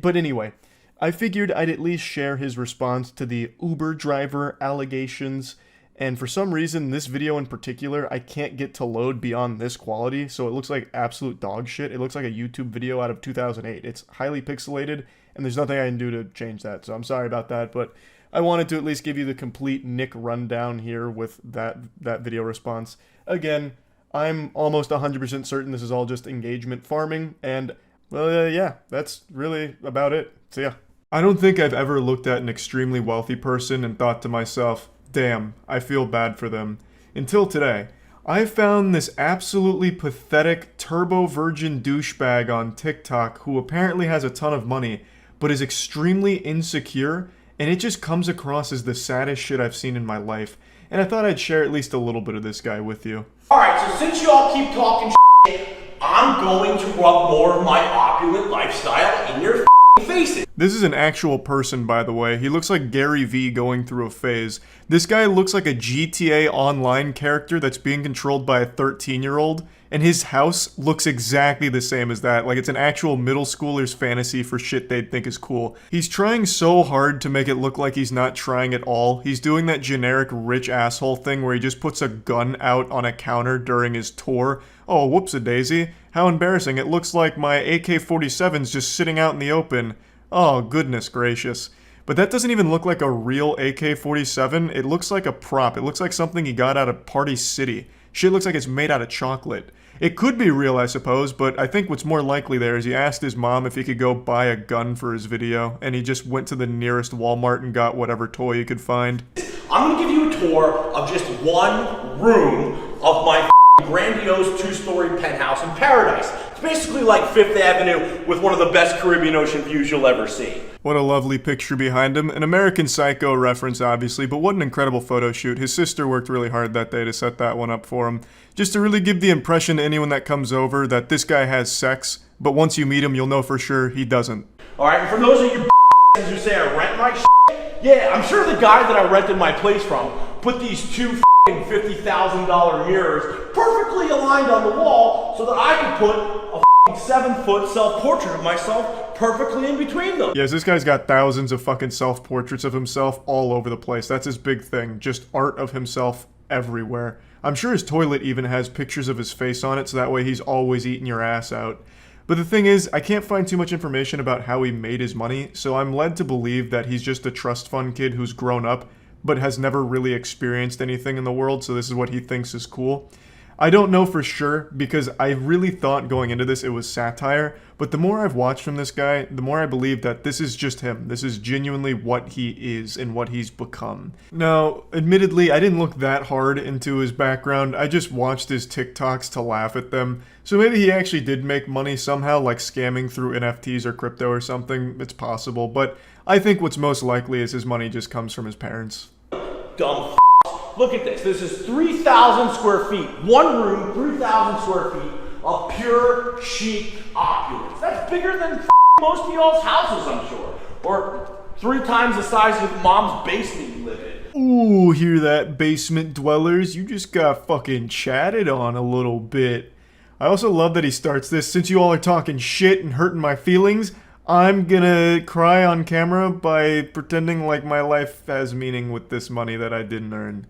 But anyway, I figured I'd at least share his response to the Uber driver allegations. And for some reason, this video in particular, I can't get to load beyond this quality, so it looks like absolute dog shit. It looks like a YouTube video out of 2008. It's highly pixelated, and there's nothing I can do to change that, so I'm sorry about that, but I wanted to at least give you the complete Nick rundown here with that video response. Again, I'm almost 100% certain this is all just engagement farming, and, well, yeah, that's really about it. So yeah. I don't think I've ever looked at an extremely wealthy person and thought to myself, damn, I feel bad for them. Until today. I found this absolutely pathetic turbo virgin douchebag on TikTok who apparently has a ton of money, but is extremely insecure, and it just comes across as the saddest shit I've seen in my life. And I thought I'd share at least a little bit of this guy with you. Alright, so since y'all keep talking shit, I'm going to rub more of my opulent lifestyle in your faces. This is an actual person, by the way. He looks like Gary Vee going through a phase. This guy looks like a GTA Online character that's being controlled by a 13-year-old, and his house looks exactly the same as that. Like, it's an actual middle schooler's fantasy for shit they'd think is cool. He's trying so hard to make it look like he's not trying at all. He's doing that generic rich asshole thing where he just puts a gun out on a counter during his tour. Oh, whoops-a-daisy. How embarrassing. It looks like my AK-47's just sitting out in the open. Oh, goodness gracious. But that doesn't even look like a real AK-47. It looks like a prop. It looks like something he got out of Party City. Shit looks like it's made out of chocolate. It could be real, I suppose, but I think what's more likely there is he asked his mom if he could go buy a gun for his video, and he just went to the nearest Walmart and got whatever toy he could find. I'm gonna give you a tour of just one room of my grandiose two-story penthouse in paradise. It's basically like Fifth Avenue with one of the best Caribbean Ocean views you'll ever see. What a lovely picture behind him. An American Psycho reference, obviously, but what an incredible photo shoot. His sister worked really hard that day to set that one up for him. Just to really give the impression to anyone that comes over that this guy has sex, but once you meet him, you'll know for sure he doesn't. Alright, and for those of you who say I rent my shit, yeah, I'm sure the guy that I rented my place from put these two $50,000 mirrors perfectly aligned on the wall so that I could put a 7-foot self-portrait of myself perfectly in between them. Yes, this guy's got thousands of fucking self-portraits of himself all over the place. That's his big thing. Just art of himself everywhere. I'm sure his toilet even has pictures of his face on it, so that way he's always eating your ass out. But the thing is, I can't find too much information about how he made his money, so I'm led to believe that he's just a trust fund kid who's grown up but has never really experienced anything in the world, so this is what he thinks is cool. I don't know for sure, because I really thought going into this it was satire, but the more I've watched from this guy, the more I believe that this is just him. This is genuinely what he is and what he's become. Now, admittedly, I didn't look that hard into his background. I just watched his TikToks to laugh at them. So maybe he actually did make money somehow, like scamming through NFTs or crypto or something. It's possible, but I think what's most likely is his money just comes from his parents. Dumb Look at this. This is 3,000 square feet. One room, 3,000 square feet of pure chic opulence. That's bigger than most of y'all's houses, I'm sure. Or 3 times the size of mom's basement you live in. Ooh, hear that, basement dwellers? You just got fucking chatted on a little bit. I also love that he starts this. Since you all are talking shit and hurting my feelings, I'm gonna cry on camera by pretending like my life has meaning with this money that I didn't earn.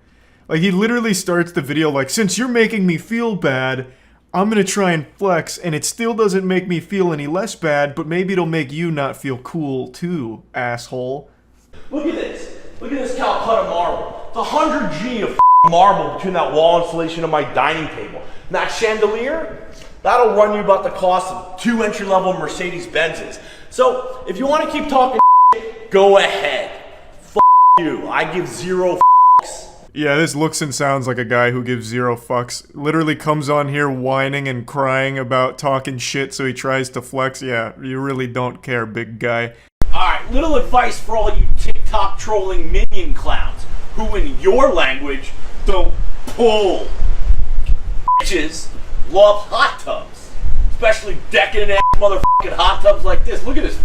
Like, he literally starts the video like, since you're making me feel bad, I'm gonna try and flex, and it still doesn't make me feel any less bad, but maybe it'll make you not feel cool too, asshole. Look at this. Look at this Calcutta marble. It's 100 G of marble between that wall insulation and my dining table. And that chandelier, that'll run you about the cost of 2 entry-level Mercedes-Benzes. So, if you want to keep talking shit, go ahead. F you. I give 0 fucks. Yeah, this looks and sounds like a guy who gives 0 fucks. Literally comes on here whining and crying about talking shit, so he tries to flex. Yeah, you really don't care, big guy. Alright, little advice for all you TikTok trolling minion clowns, who in your language don't pull. Bitches love hot tubs. Especially decadent ass motherfucking hot tubs like this. Look at this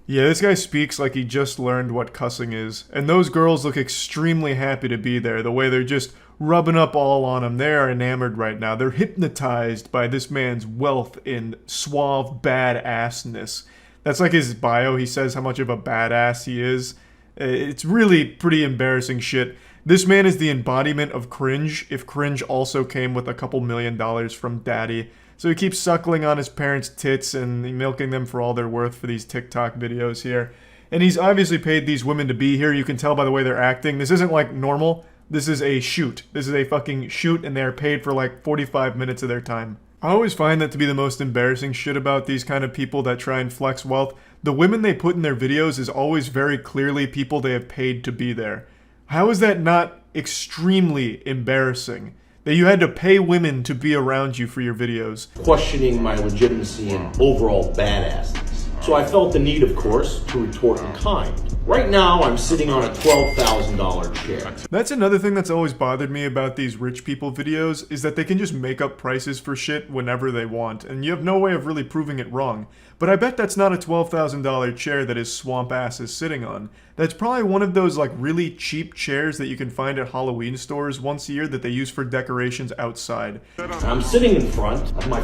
Yeah, this guy speaks like he just learned what cussing is. And those girls look extremely happy to be there, the way they're just rubbing up all on him. They are enamored right now. They're hypnotized by this man's wealth and suave badassness. That's like his bio. He says how much of a badass he is. It's really pretty embarrassing shit. This man is the embodiment of Cringe, if Cringe also came with a couple $1 million from daddy. So he keeps suckling on his parents' tits and milking them for all they're worth for these TikTok videos here. And he's obviously paid these women to be here. You can tell by the way they're acting. This isn't like normal. This is a shoot. This is a fucking shoot, and they're paid for like 45 minutes of their time. I always find that to be the most embarrassing shit about these kind of people that try and flex wealth. The women they put in their videos is always very clearly people they have paid to be there. How is that not extremely embarrassing? that you had to pay women to be around you for your videos. Questioning my legitimacy and overall badassness. So I felt the need, of course, to retort in kind. Right now, I'm sitting on a $12,000 chair. That's another thing that's always bothered me about these rich people videos, is that they can just make up prices for shit whenever they want, and you have no way of really proving it wrong. But I bet that's not a $12,000 chair that his swamp ass is sitting on. That's probably one of those like really cheap chairs that you can find at Halloween stores once a year that they use for decorations outside. I'm sitting in front of my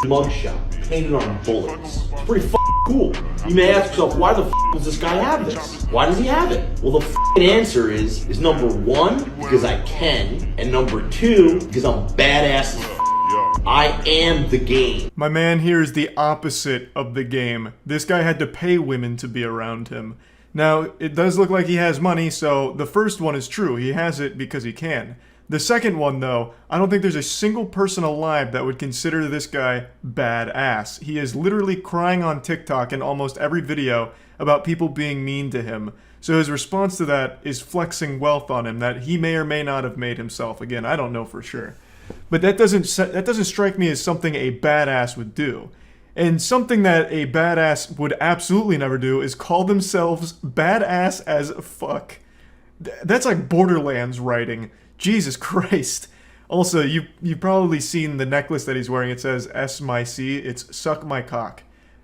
mugshot, painted on bullets. It's pretty cool. You may ask yourself, why the does this guy have this? Why does he have it? Well, the answer is number one, because I can, and number two, because I'm badass as I am the game. My man here is the opposite of the game. This guy had to pay women to be around him. Now, it does look like he has money, so the first one is true. He has it because he can. The second one, though, I don't think there's a single person alive that would consider this guy badass. He is literally crying on TikTok in almost every video about people being mean to him. So his response to that is flexing wealth on him that he may or may not have made himself. Again, I don't know for sure. But that doesn't strike me as something a badass would do. And something that a badass would absolutely never do is call themselves badass as fuck. That's like Borderlands writing. Jesus Christ. Also, you've probably seen the necklace that he's wearing. It says S my C. It's suck my cock.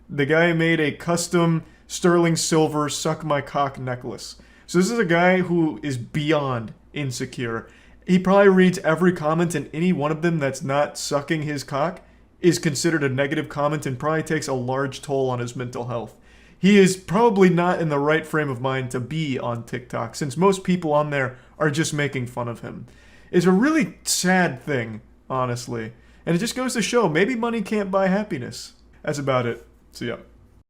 The guy made a custom sterling silver suck my cock necklace. So this is a guy who is beyond insecure. He probably reads every comment, and any one of them that's not sucking his cock is considered a negative comment and probably takes a large toll on his mental health. He is probably not in the right frame of mind to be on TikTok, since most people on there are just making fun of him. It's a really sad thing, honestly. And it just goes to show, maybe money can't buy happiness. That's about it. So yeah.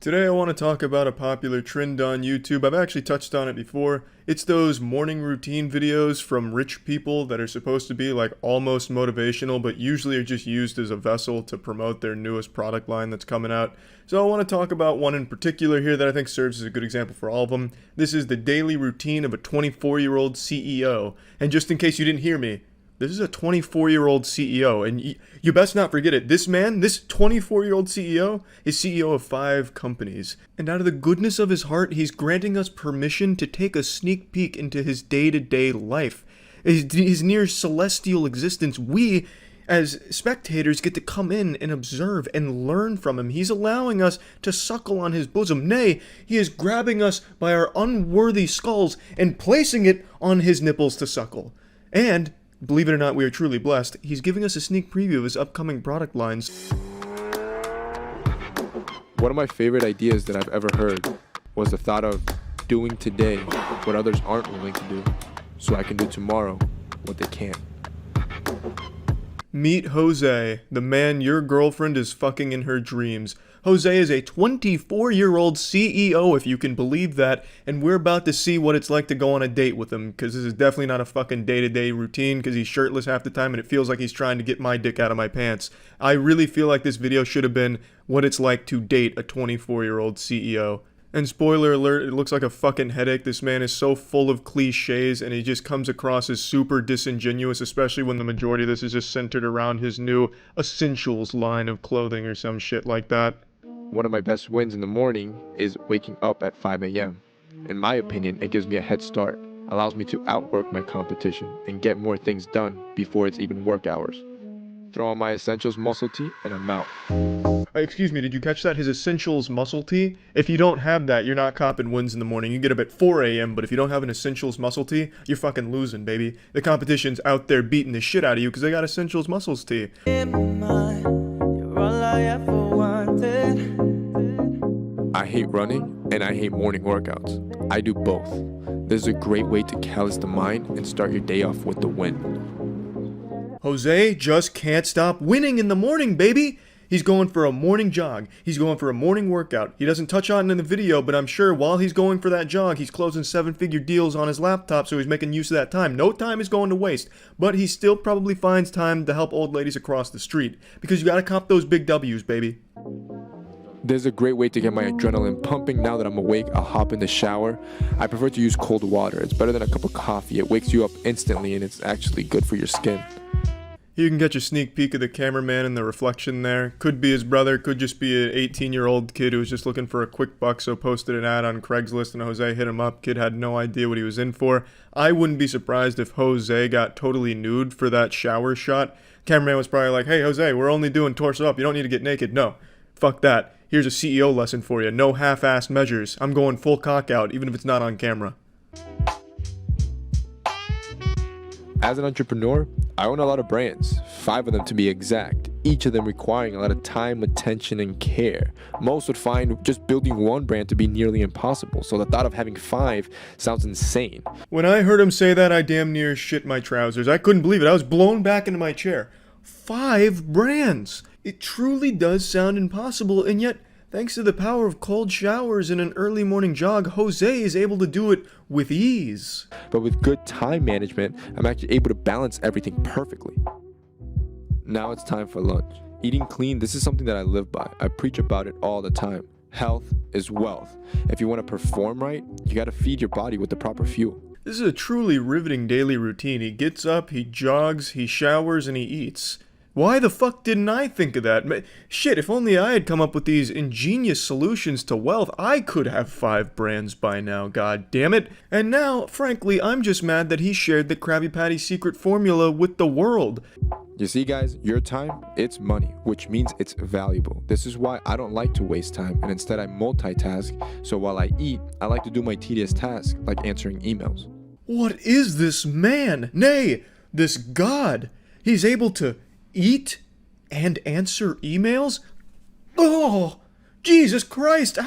Today I want to talk about a popular trend on YouTube. I've actually touched on it before. It's those morning routine videos from rich people that are supposed to be like almost motivational, but usually are just used as a vessel to promote their newest product line that's coming out. So I want to talk about one in particular here that I think serves as a good example for all of them. This is the daily routine of a 24-year-old CEO. And just in case you didn't hear me, this is a 24-year-old CEO, and you best not forget it. This man, this 24-year-old CEO, is CEO of 5 companies. And out of the goodness of his heart, he's granting us permission to take a sneak peek into his day-to-day life. His near celestial existence. We, as spectators, get to come in and observe and learn from him. He's allowing us to suckle on his bosom. Nay, he is grabbing us by our unworthy skulls and placing it on his nipples to suckle. And believe it or not, we are truly blessed. He's giving us a sneak preview of his upcoming product lines. One of my favorite ideas that I've ever heard was the thought of doing today what others aren't willing to do, so I can do tomorrow what they can't. Meet Jose, the man your girlfriend is fucking in her dreams. Jose is a 24-year-old CEO, if you can believe that, and we're about to see what it's like to go on a date with him, because this is definitely not a fucking day-to-day routine, because he's shirtless half the time, and it feels like he's trying to get my dick out of my pants. I really feel like this video should have been what it's like to date a 24-year-old CEO. And spoiler alert, it looks like a fucking headache. This man is so full of cliches, and he just comes across as super disingenuous, especially when the majority of this is just centered around his new Essentials line of clothing or some shit like that. One of my best wins in the morning is waking up at 5 a.m. In my opinion, it gives me a head start, allows me to outwork my competition and get more things done before it's even work hours. Throw on my Essentials muscle tee and I'm out. Excuse me, did you catch that? His Essentials muscle tee? If you don't have that, you're not copping wins in the morning. You get up at 4 a.m., but if you don't have an Essentials muscle tee, you're fucking losing, baby. The competition's out there beating the shit out of you because they got Essentials muscles tee. I hate running and I hate morning workouts. I do both. This is a great way to callous the mind and start your day off with the win. Jose just can't stop winning in the morning, baby! He's going for a morning jog. He's going for a morning workout. He doesn't touch on it in the video, but I'm sure while he's going for that jog, he's closing 7-figure deals on his laptop, so he's making use of that time. No time is going to waste, but he still probably finds time to help old ladies across the street, because you gotta cop those big W's, baby. This is a great way to get my adrenaline pumping. Now that I'm awake, I'll hop in the shower. I prefer to use cold water. It's better than a cup of coffee. It wakes you up instantly, and it's actually good for your skin. You can catch a sneak peek of the cameraman in the reflection there. Could be his brother, could just be an 18-year-old kid who was just looking for a quick buck, so posted an ad on Craigslist and Jose hit him up. Kid had no idea what he was in for. I wouldn't be surprised if Jose got totally nude for that shower shot. Cameraman was probably like, hey Jose, we're only doing torso up, you don't need to get naked. No, fuck that. Here's a CEO lesson for you. No half-assed measures. I'm going full cock out, even if it's not on camera. As an entrepreneur, I own a lot of brands, 5 of them to be exact, each of them requiring a lot of time, attention, and care. Most would find just building one brand to be nearly impossible, so the thought of having 5 sounds insane. When I heard him say that, I damn near shit my trousers. I couldn't believe it. I was blown back into my chair. 5 brands! It truly does sound impossible, and yet, thanks to the power of cold showers and an early morning jog, Jose is able to do it with ease. But with good time management, I'm actually able to balance everything perfectly. Now it's time for lunch. Eating clean, this is something that I live by. I preach about it all the time. Health is wealth. If you want to perform right, you gotta feed your body with the proper fuel. This is a truly riveting daily routine. He gets up, he jogs, he showers, and he eats. Why the fuck didn't I think of that? Shit, if only I had come up with these ingenious solutions to wealth, I could have 5 brands by now, god damn it. And now, frankly, I'm just mad that he shared the Krabby Patty secret formula with the world. You see guys, your time, it's money, which means it's valuable. This is why I don't like to waste time, and instead I multitask, so while I eat, I like to do my tedious tasks, like answering emails. What is this man? Nay, this god. He's able to eat and answer emails? Oh, Jesus Christ!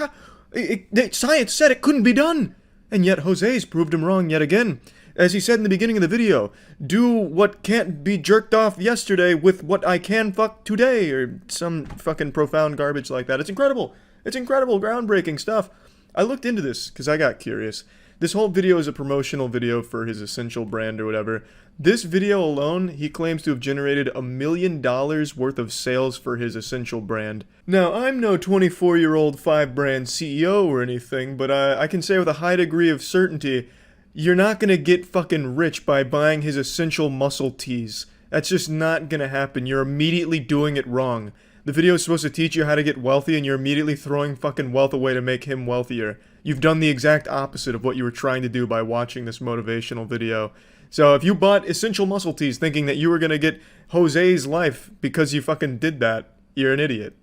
Science said it couldn't be done! And yet Jose's proved him wrong yet again. As he said in the beginning of the video, do what can't be jerked off yesterday with what I can fuck today, or some fucking profound garbage like that. It's incredible. It's incredible, groundbreaking stuff. I looked into this because I got curious. This whole video is a promotional video for his essential brand or whatever. This video alone, he claims to have generated $1 million worth of sales for his essential brand. Now, I'm no 24-year-old 5-brand CEO or anything, but I can say with a high degree of certainty, you're not gonna get fucking rich by buying his essential muscle tees. That's just not gonna happen. You're immediately doing it wrong. The video is supposed to teach you how to get wealthy, and you're immediately throwing fucking wealth away to make him wealthier. You've done the exact opposite of what you were trying to do by watching this motivational video. So if you bought essential muscle tees thinking that you were gonna get Jose's life because you fucking did that, you're an idiot.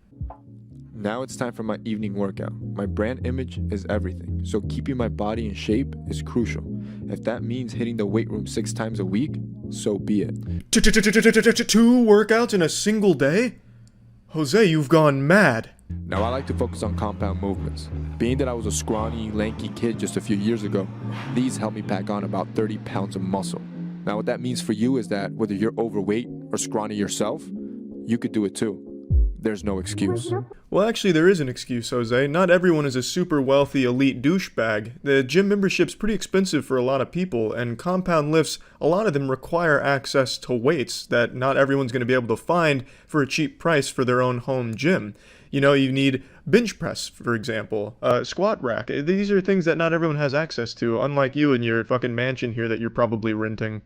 Now it's time for my evening workout. My brand image is everything, so keeping my body in shape is crucial. If that means hitting the weight room 6 times a week, so be it. 2 workouts in a single day? Jose, you've gone mad. Now I like to focus on compound movements. Being that I was a scrawny, lanky kid just a few years ago, these help me pack on about 30 pounds of muscle. Now what that means for you is that whether you're overweight or scrawny yourself, you could do it too. There's no excuse. Well, actually, there is an excuse, Jose. Not everyone is a super wealthy elite douchebag. The gym membership's pretty expensive for a lot of people, and compound lifts, a lot of them require access to weights that not everyone's going to be able to find for a cheap price for their own home gym. You know, you need bench press, for example, squat rack. These are things that not everyone has access to, unlike you and your fucking mansion here that you're probably renting.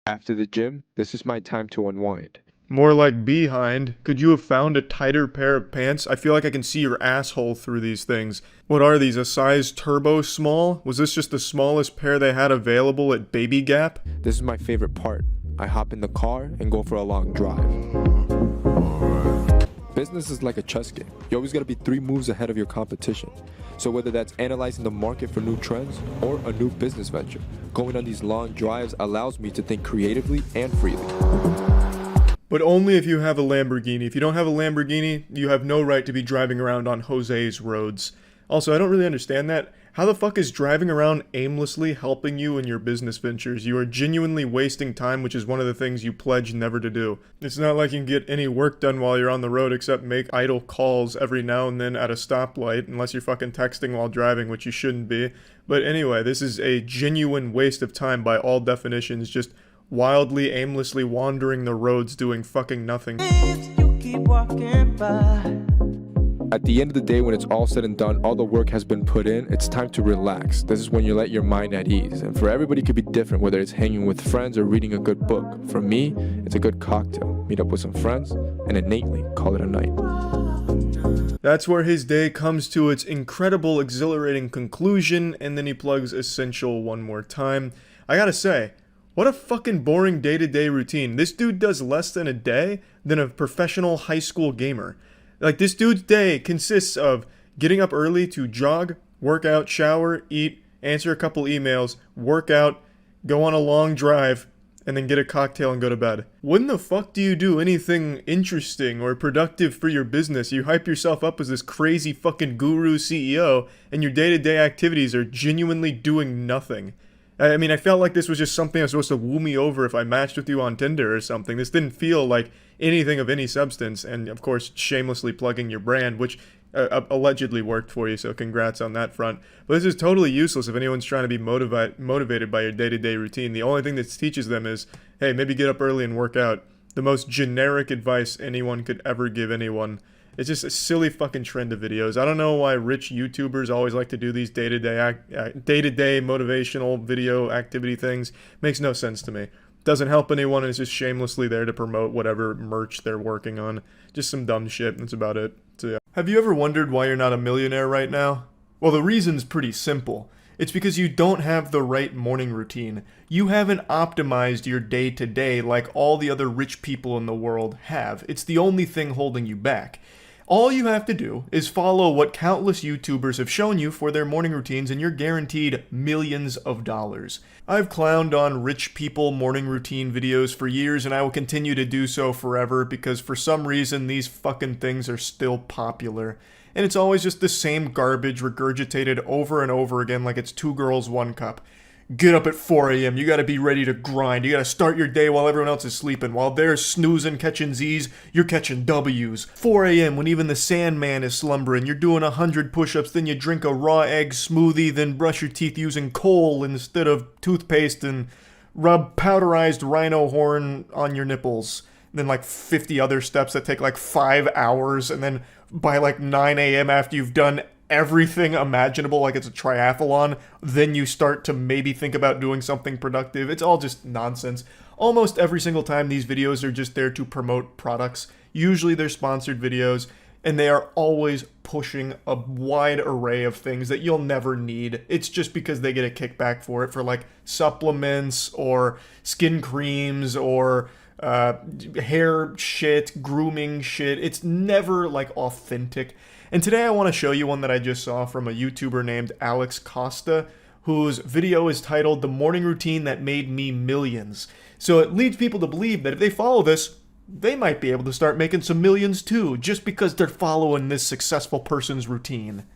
After the gym, this is my time to unwind. More like behind. Could you have found a tighter pair of pants? I feel like I can see your asshole through these things. What are these, a size turbo small? Was this just the smallest pair they had available at Baby Gap? This is my favorite part. I hop in the car and go for a long drive. Business is like a chess game. You always gotta be 3 moves ahead of your competition. So whether that's analyzing the market for new trends or a new business venture, going on these long drives allows me to think creatively and freely. But only if you have a Lamborghini. If you don't have a Lamborghini, you have no right to be driving around on Jose's roads. Also, I don't really understand that. How the fuck is driving around aimlessly helping you in your business ventures? You are genuinely wasting time, which is one of the things you pledge never to do. It's not like you can get any work done while you're on the road except make idle calls every now and then at a stoplight, unless you're fucking texting while driving, which you shouldn't be. But anyway, this is a genuine waste of time by all definitions, just wildly, aimlessly wandering the roads doing fucking nothing. You keep walking by. At the end of the day, when it's all said and done, all the work has been put in, it's time to relax. This is when you let your mind at ease. And for everybody, it could be different, whether it's hanging with friends or reading a good book. For me, it's a good cocktail. Meet up with some friends and innately call it a night. That's where his day comes to its incredible, exhilarating conclusion, and then he plugs Essential one more time. I gotta say, what a fucking boring day-to-day routine. This dude does less than a day than a professional high school gamer. Like, this dude's day consists of getting up early to jog, work out, shower, eat, answer a couple emails, work out, go on a long drive, and then get a cocktail and go to bed. When the fuck do you do anything interesting or productive for your business? You hype yourself up as this crazy fucking guru CEO, and your day-to-day activities are genuinely doing nothing. I mean, I felt like this was just something that was supposed to woo me over if I matched with you on Tinder or something. This didn't feel like anything of any substance, and of course, shamelessly plugging your brand, which allegedly worked for you, so congrats on that front. But this is totally useless if anyone's trying to be motivated by your day-to-day routine. The only thing this teaches them is, hey, maybe get up early and work out. The most generic advice anyone could ever give anyone. It's just a silly fucking trend of videos. I don't know why rich YouTubers always like to do these day-to-day motivational video activity things. Makes no sense to me. Doesn't help anyone, and it's just shamelessly there to promote whatever merch they're working on. Just some dumb shit, that's about it. So yeah. Have you ever wondered why you're not a millionaire right now? Well, the reason's pretty simple. It's because you don't have the right morning routine. You haven't optimized your day-to-day like all the other rich people in the world have. It's the only thing holding you back. All you have to do is follow what countless YouTubers have shown you for their morning routines, and you're guaranteed millions of dollars. I've clowned on rich people morning routine videos for years, and I will continue to do so forever because for some reason these fucking things are still popular. And it's always just the same garbage regurgitated over and over again like it's 2 girls, 1 cup. Get up at 4 a.m. You gotta be ready to grind. You gotta start your day while everyone else is sleeping. While they're snoozing, catching Z's, you're catching W's. 4 a.m. when even the Sandman is slumbering. You're doing 100 push-ups, then you drink a raw egg smoothie, then brush your teeth using coal instead of toothpaste, and rub powderized rhino horn on your nipples. And then like 50 other steps that take like 5 hours, and then by like 9 a.m. after you've done everything imaginable, like it's a triathlon, then you start to maybe think about doing something productive. It's all just nonsense. Almost every single time these videos are just there to promote products. Usually they're sponsored videos, and they are always pushing a wide array of things that you'll never need. It's just because they get a kickback for it, for like supplements or skin creams or hair shit, grooming shit. It's never like authentic. And today I want to show you one that I just saw from a YouTuber named Alex Costa, whose video is titled "The Morning Routine That Made Me Millions." So it leads people to believe that if they follow this, they might be able to start making some millions too, just because they're following this successful person's routine.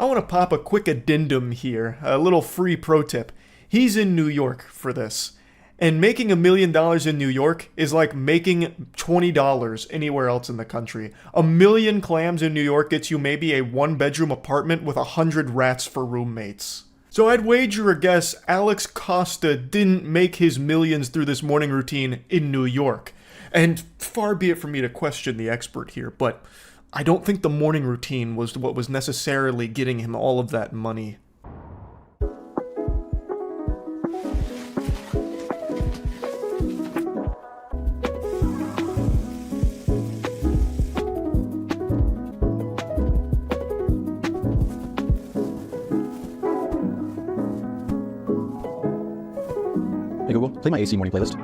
I want to pop a quick addendum here, a little free pro tip. He's in New York for this. And making $1 million in New York is like making $20 anywhere else in the country. 1 million clams in New York gets you maybe a 1-bedroom apartment with 100 rats for roommates. So I'd wager a guess Alex Costa didn't make his millions through this morning routine in New York. And far be it from me to question the expert here, but I don't think the morning routine was what was necessarily getting him all of that money. Hey Google, play my AC morning playlist.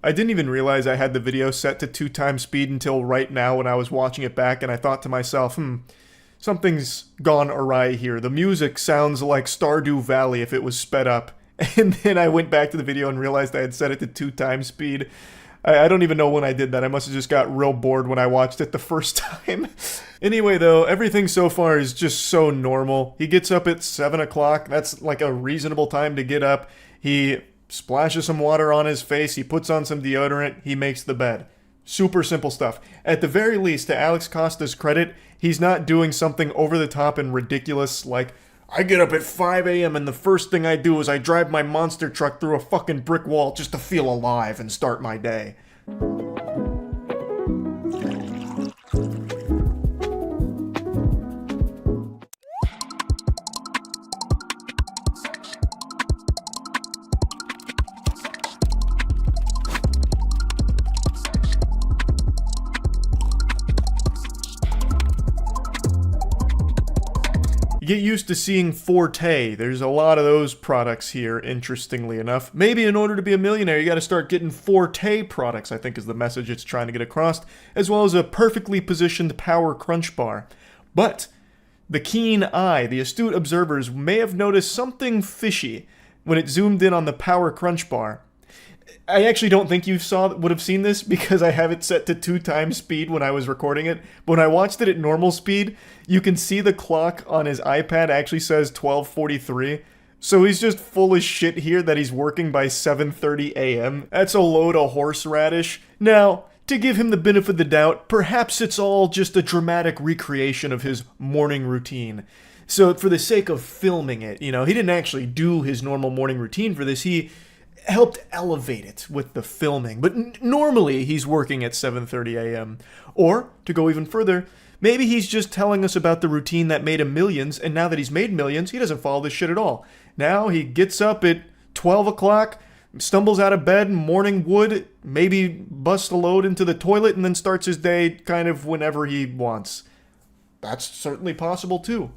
I didn't even realize I had the video set to 2x speed until right now when I was watching it back, and I thought to myself, something's gone awry here. The music sounds like Stardew Valley if it was sped up. And then I went back to the video and realized I had set it to 2x speed. I don't even know when I did that. I must have just got real bored when I watched it the first time. Anyway, though, everything so far is just so normal. He gets up at 7 o'clock. That's like a reasonable time to get up. He splashes some water on his face. He puts on some deodorant. He makes the bed. Super simple stuff. At the very least, to Alex Costa's credit, he's not doing something over the top and ridiculous like, I get up at 5 a.m. and the first thing I do is I drive my monster truck through a fucking brick wall just to feel alive and start my day. You get used to seeing Forte. There's a lot of those products here, interestingly enough. Maybe in order to be a millionaire, you gotta start getting Forte products, I think is the message it's trying to get across, as well as a perfectly positioned power crunch bar. But the keen eye, the astute observers may have noticed something fishy when it zoomed in on the power crunch bar. I actually don't think you would have seen this because I have it set to 2x speed when I was recording it. But when I watched it at normal speed, you can see the clock on his iPad actually says 12:43. So he's just full of shit here that he's working by 7:30 a.m. That's a load of horseradish. Now, to give him the benefit of the doubt, perhaps it's all just a dramatic recreation of his morning routine. So for the sake of filming it, he didn't actually do his normal morning routine for this. He helped elevate it with the filming, but normally he's working at 7:30 a.m. Or, to go even further, maybe he's just telling us about the routine that made him millions, and now that he's made millions, he doesn't follow this shit at all. Now he gets up at 12 o'clock, stumbles out of bed, morning wood, maybe busts a load into the toilet, and then starts his day kind of whenever he wants. That's certainly possible too.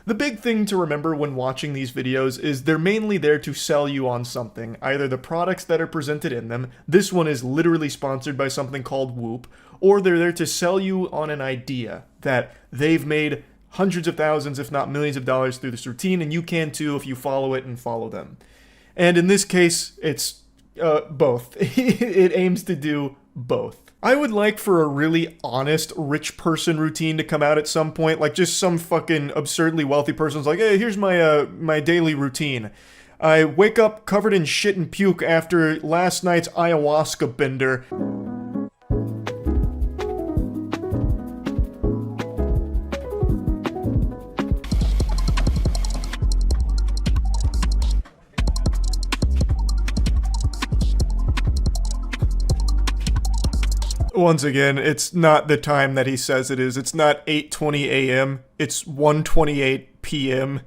The big thing to remember when watching these videos is they're mainly there to sell you on something, either the products that are presented in them, this one is literally sponsored by something called Whoop, or they're there to sell you on an idea that they've made hundreds of thousands, if not millions of dollars through this routine, and you can too if you follow it and follow them. And in this case, it's both. It aims to do both. I would like for a really honest rich person routine to come out at some point, like just some fucking absurdly wealthy person's like, hey, here's my daily routine. I wake up covered in shit and puke after last night's ayahuasca bender. Once again, it's not the time that he says it is. It's not 8:20 a.m. It's 1:28 p.m.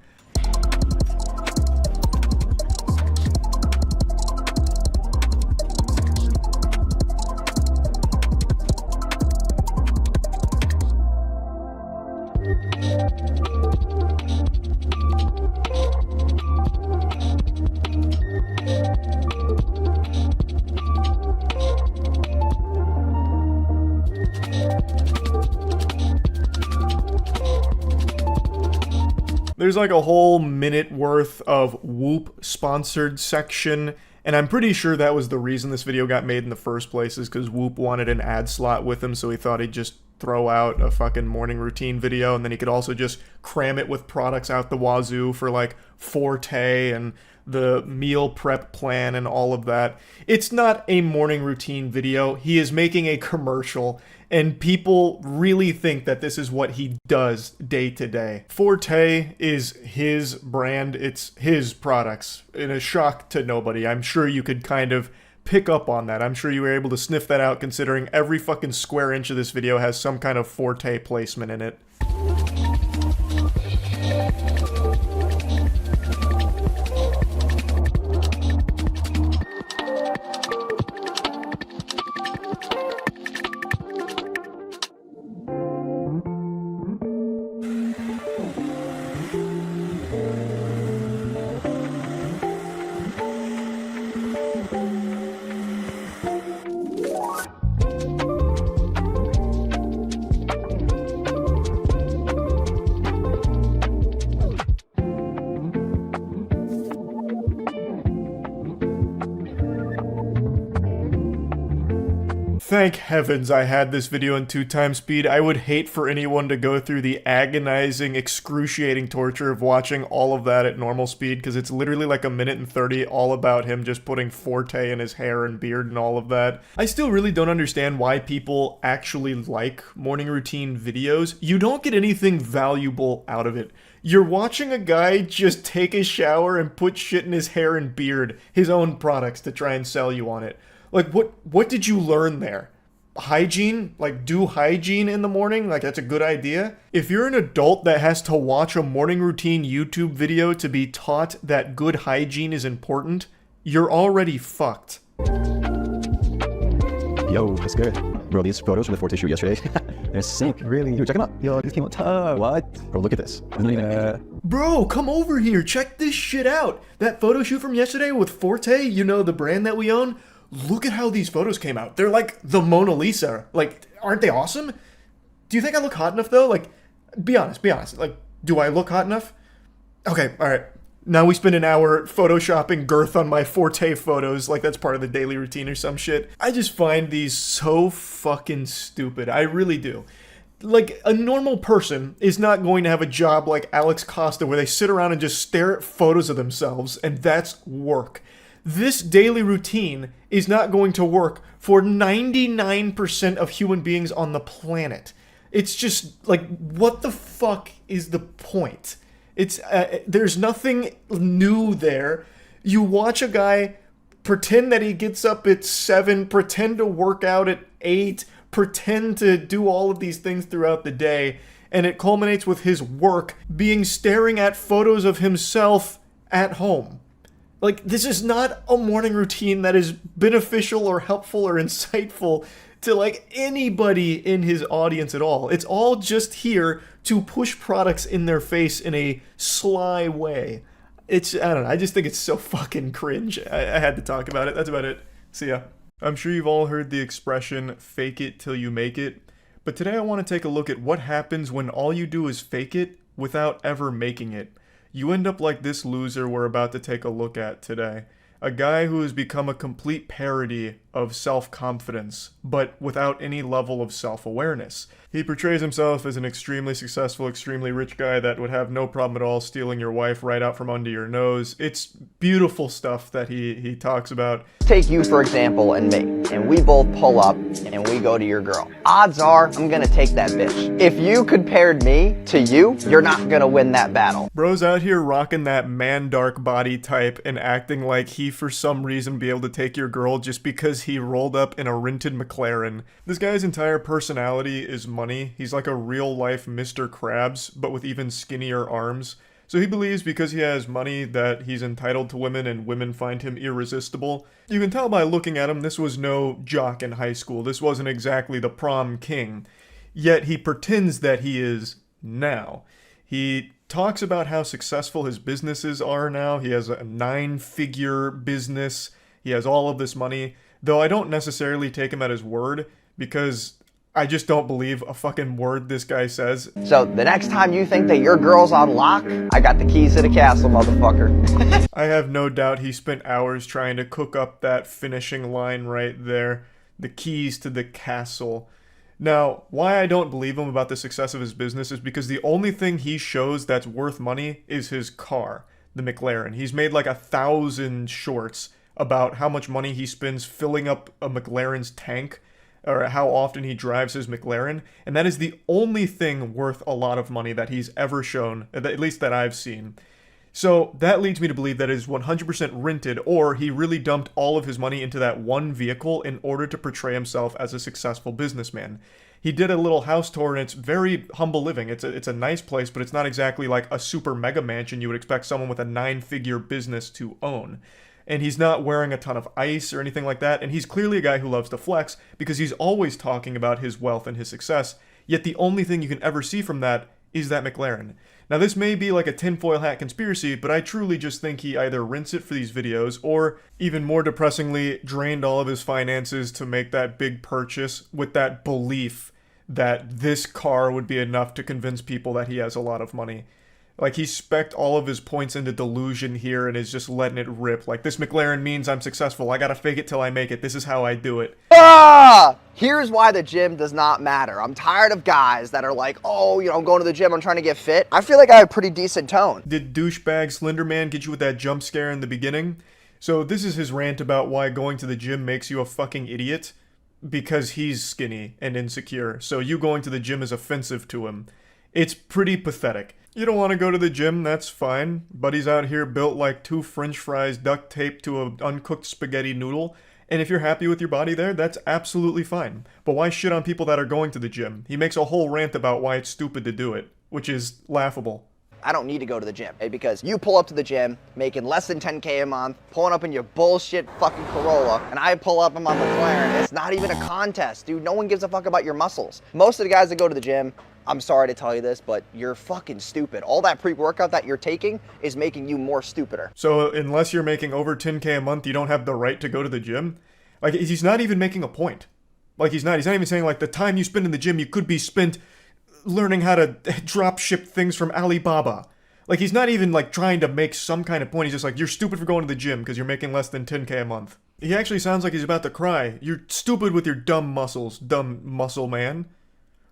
There's like a whole minute worth of Whoop sponsored section, and I'm pretty sure that was the reason this video got made in the first place, is because Whoop wanted an ad slot with him, so he thought he'd just throw out a fucking morning routine video, and then he could also just cram it with products out the wazoo for like Forte and the meal prep plan and all of that. It's not a morning routine video. He is making a commercial, and people really think that this is what he does day to day. Forte is his brand. It's his products. In a shock to nobody. I'm sure you could kind of pick up on that. I'm sure you were able to sniff that out, considering every fucking square inch of this video has some kind of Forte placement in it. Thank heavens I had this video in 2x speed. I would hate for anyone to go through the agonizing, excruciating torture of watching all of that at normal speed, because it's literally like 1:30 all about him just putting Forte in his hair and beard and all of that. I still really don't understand why people actually like morning routine videos. You don't get anything valuable out of it. You're watching a guy just take a shower and put shit in his hair and beard, his own products, to try and sell you on it. Like, what did you learn there? Hygiene? Like, do hygiene in the morning? Like, that's a good idea? If you're an adult that has to watch a morning routine YouTube video to be taught that good hygiene is important, you're already fucked. Yo, what's good? Bro, these photos from the Forte shoot yesterday, they're sick, really. Dude, check them out. Yo, this came out tough. What? Bro, look at this. Bro, come over here. Check this shit out. That photo shoot from yesterday with Forte, you know, the brand that we own. Look at how these photos came out. They're like the Mona Lisa. Like, aren't they awesome? Do you think I look hot enough, though? Like, be honest. Like, do I look hot enough? Okay, alright. Now we spend an hour photoshopping girth on my Forte photos, like that's part of the daily routine or some shit. I just find these so fucking stupid. I really do. Like, a normal person is not going to have a job like Alex Costa where they sit around and just stare at photos of themselves, and that's work. This daily routine is not going to work for 99% of human beings on the planet. It's just, like, what the fuck is the point? It's, there's nothing new there. You watch a guy pretend that he gets up at 7, pretend to work out at 8, pretend to do all of these things throughout the day, and it culminates with his work being staring at photos of himself at home. Like, this is not a morning routine that is beneficial or helpful or insightful to, like, anybody in his audience at all. It's all just here to push products in their face in a sly way. I don't know, I just think it's so fucking cringe. I had to talk about it. That's about it. See ya. I'm sure you've all heard the expression, fake it till you make it. But today I want to take a look at what happens when all you do is fake it without ever making it. You end up like this loser we're about to take a look at today. A guy who has become a complete parody of self-confidence, but without any level of self-awareness. He portrays himself as an extremely successful, extremely rich guy that would have no problem at all stealing your wife right out from under your nose. It's beautiful stuff that he talks about. Take you, for example, and me, and we both pull up and we go to your girl. Odds are I'm gonna take that bitch. If you compared me to you, you're not gonna win that battle. Bro's out here rocking that man dark body type and acting like he for some reason be able to take your girl just because he rolled up in a rented McLaren. This guy's entire personality is money. He's like a real life Mr. Krabs, but with even skinnier arms. So he believes because he has money that he's entitled to women and women find him irresistible. You can tell by looking at him this was no jock in high school. This wasn't exactly the prom king. Yet he pretends that he is now. He talks about how successful his businesses are now. He has a 9-figure business. He has all of this money. Though I don't necessarily take him at his word because I just don't believe a fucking word this guy says. So the next time you think that your girl's on lock, I got the keys to the castle, motherfucker. I have no doubt he spent hours trying to cook up that finishing line right there. The keys to the castle. Now, why I don't believe him about the success of his business is because the only thing he shows that's worth money is his car, the McLaren. He's made like 1,000 shorts about how much money he spends filling up a McLaren's tank, or how often he drives his McLaren, and that is the only thing worth a lot of money that he's ever shown, at least that I've seen. So that leads me to believe that it is 100% rented, or he really dumped all of his money into that one vehicle in order to portray himself as a successful businessman. He did a little house tour, and it's very humble living. It's a nice place, but it's not exactly like a super mega mansion you would expect someone with a 9-figure business to own. And he's not wearing a ton of ice or anything like that, and he's clearly a guy who loves to flex because he's always talking about his wealth and his success, yet the only thing you can ever see from that is that McLaren. Now this may be like a tinfoil hat conspiracy, but I truly just think he either rents it for these videos, or even more depressingly, drained all of his finances to make that big purchase with that belief that this car would be enough to convince people that he has a lot of money. Like, he spec'd all of his points into delusion here and is just letting it rip. Like, this McLaren means I'm successful. I gotta fake it till I make it. This is how I do it. Ah! Here's why the gym does not matter. I'm tired of guys that are like, oh, you know, I'm going to the gym, I'm trying to get fit. I feel like I have a pretty decent tone. Did douchebag Slenderman get you with that jump scare in the beginning? So this is his rant about why going to the gym makes you a fucking idiot. Because he's skinny and insecure. So you going to the gym is offensive to him. It's pretty pathetic. You don't want to go to the gym, that's fine. Buddy's out here built like 2 french fries duct taped to an uncooked spaghetti noodle. And if you're happy with your body there, that's absolutely fine. But why shit on people that are going to the gym? He makes a whole rant about why it's stupid to do it, which is laughable. I don't need to go to the gym, because you pull up to the gym making less than 10K a month, pulling up in your bullshit fucking Corolla, and I pull up in my McLaren. It's not even a contest, dude. No one gives a fuck about your muscles. Most of the guys that go to the gym, I'm sorry to tell you this, but you're fucking stupid. All that pre-workout that you're taking is making you more stupider. So unless you're making over 10K a month, you don't have the right to go to the gym? Like, he's not even making a point. Like, he's not even saying, like, the time you spend in the gym, you could be spent learning how to drop ship things from Alibaba. Like, he's not even, like, trying to make some kind of point. He's just like, you're stupid for going to the gym because you're making less than 10K a month. He actually sounds like he's about to cry. You're stupid with your dumb muscles, dumb muscle man.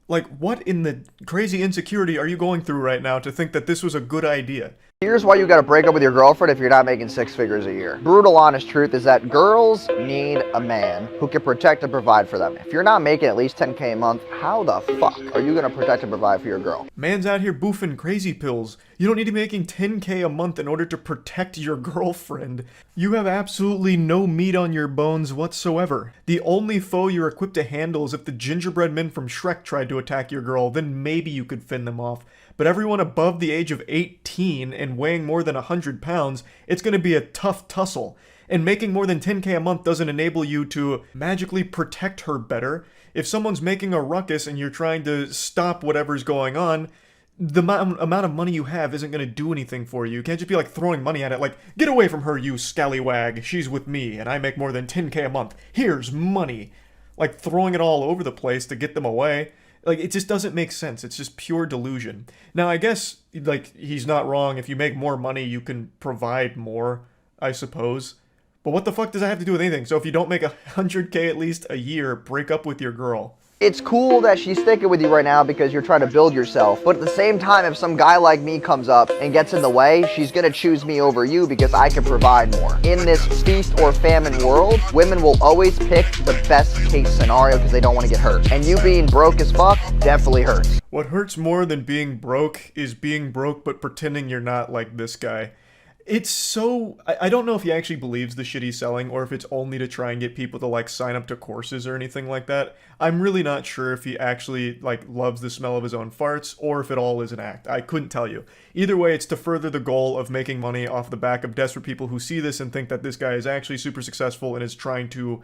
Like, what in the crazy insecurity are you going through right now to think that this was a good idea? Here's why you gotta break up with your girlfriend if you're not making 6 figures a year. Brutal honest truth is that girls need a man who can protect and provide for them. If you're not making at least 10K a month, how the fuck are you gonna protect and provide for your girl? Man's out here boofing crazy pills. You don't need to be making 10K a month in order to protect your girlfriend. You have absolutely no meat on your bones whatsoever. The only foe you're equipped to handle is if the gingerbread men from Shrek tried to attack your girl, then maybe you could fend them off. But everyone above the age of 18 and weighing more than 100 pounds, it's going to be a tough tussle. And making more than 10K a month doesn't enable you to magically protect her better. If someone's making a ruckus and you're trying to stop whatever's going on, the amount of money you have isn't going to do anything for you. You can't just be like throwing money at it like, get away from her, you scallywag. She's with me and I make more than 10K a month. Here's money. Like throwing it all over the place to get them away. Like, it just doesn't make sense. It's just pure delusion. Now, I guess, like, he's not wrong. If you make more money, you can provide more, I suppose. But what the fuck does that have to do with anything? So if you don't make 100K at least a year, break up with your girl. It's cool that she's sticking with you right now because you're trying to build yourself. But at the same time, if some guy like me comes up and gets in the way, she's going to choose me over you because I can provide more. In this feast or famine world, women will always pick the best case scenario because they don't want to get hurt. And you being broke as fuck definitely hurts. What hurts more than being broke is being broke but pretending you're not, like this guy. It's so... I don't know if he actually believes the shit he's selling or if it's only to try and get people to, like, sign up to courses or anything like that. I'm really not sure if he actually, like, loves the smell of his own farts or if it all is an act. I couldn't tell you. Either way, it's to further the goal of making money off the back of desperate people who see this and think that this guy is actually super successful and is trying to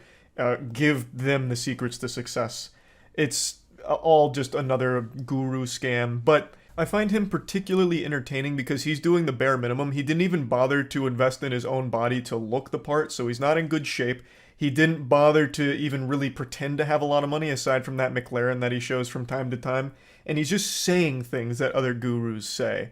give them the secrets to success. It's all just another guru scam, but... I find him particularly entertaining because he's doing the bare minimum. He didn't even bother to invest in his own body to look the part, so he's not in good shape. He didn't bother to even really pretend to have a lot of money aside from that McLaren that he shows from time to time. And he's just saying things that other gurus say.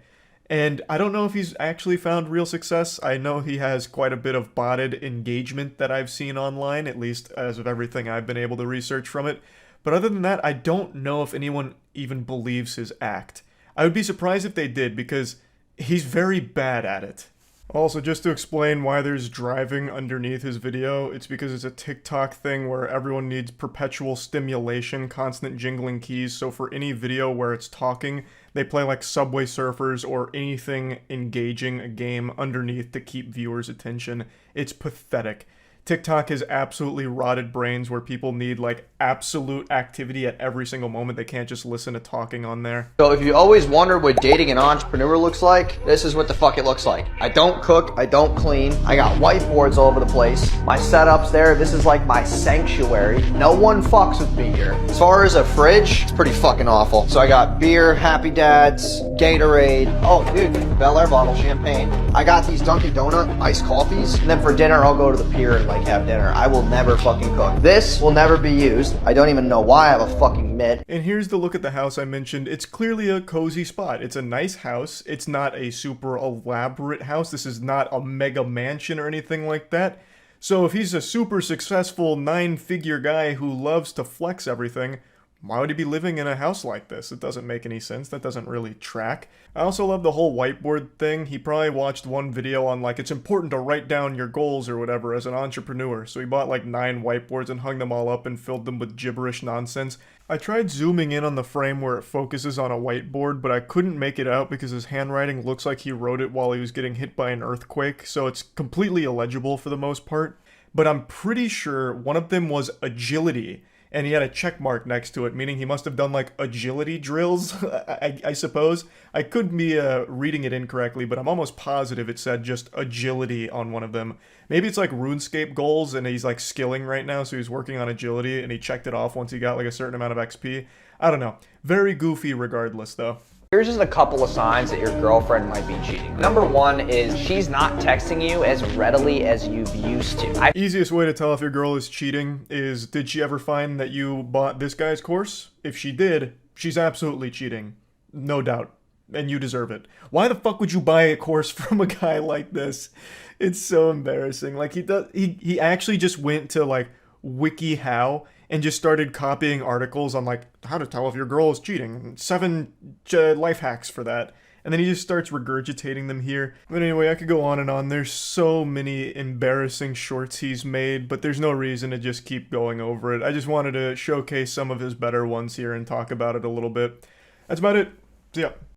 And I don't know if he's actually found real success. I know he has quite a bit of botted engagement that I've seen online, at least as of everything I've been able to research from it. But other than that, I don't know if anyone even believes his act. I would be surprised if they did, because he's very bad at it. Also, just to explain why there's driving underneath his video, it's because it's a TikTok thing where everyone needs perpetual stimulation, constant jingling keys, so for any video where it's talking, they play like Subway Surfers or anything engaging a game underneath to keep viewers' attention. It's pathetic. TikTok has absolutely rotted brains where people need, like, absolute activity at every single moment. They can't just listen to talking on there. So if you always wonder what dating an entrepreneur looks like, this is what the fuck it looks like. I don't cook, I don't clean, I got whiteboards all over the place. My setup's there, this is like my sanctuary. No one fucks with me here. As far as a fridge, it's pretty fucking awful. So I got beer, Happy Dads, Gatorade, oh dude, Bel Air bottle, champagne. I got these Dunkin' Donut iced coffees, and then for dinner I'll go to the pier and like like have dinner. I will never fucking cook. This will never be used. I don't even know why I have a fucking mitt. And here's the look at the house I mentioned. It's clearly a cozy spot. It's a nice house. It's not a super elaborate house. This is not a mega mansion or anything like that. So if he's a super successful 9-figure guy who loves to flex everything, why would he be living in a house like this? It doesn't make any sense. That doesn't really track. I also love the whole whiteboard thing. He probably watched one video on like, it's important to write down your goals or whatever as an entrepreneur. So he bought like 9 whiteboards and hung them all up and filled them with gibberish nonsense. I tried zooming in on the frame where it focuses on a whiteboard, but I couldn't make it out because his handwriting looks like he wrote it while he was getting hit by an earthquake, so it's completely illegible for the most part. But I'm pretty sure one of them was agility, and he had a check mark next to it, meaning he must have done like agility drills, I suppose. I could be reading it incorrectly, but I'm almost positive it said just agility on one of them. Maybe it's like RuneScape goals and he's like skilling right now, so he's working on agility and he checked it off once he got like a certain amount of XP. I don't know. Very goofy regardless though. Here's just a couple of signs that your girlfriend might be cheating. Number one is she's not texting you as readily as you've used to. Easiest way to tell if your girl is cheating is, did she ever find that you bought this guy's course? If she did, she's absolutely cheating. No doubt. And you deserve it. Why the fuck would you buy a course from a guy like this? It's so embarrassing. Like he actually just went to like WikiHow and just started copying articles on like how to tell if your girl is cheating. 7 life hacks for that. And then he just starts regurgitating them here. But anyway, I could go on and on. There's so many embarrassing shorts he's made, but there's no reason to just keep going over it. I just wanted to showcase some of his better ones here and talk about it a little bit. That's about it. See ya.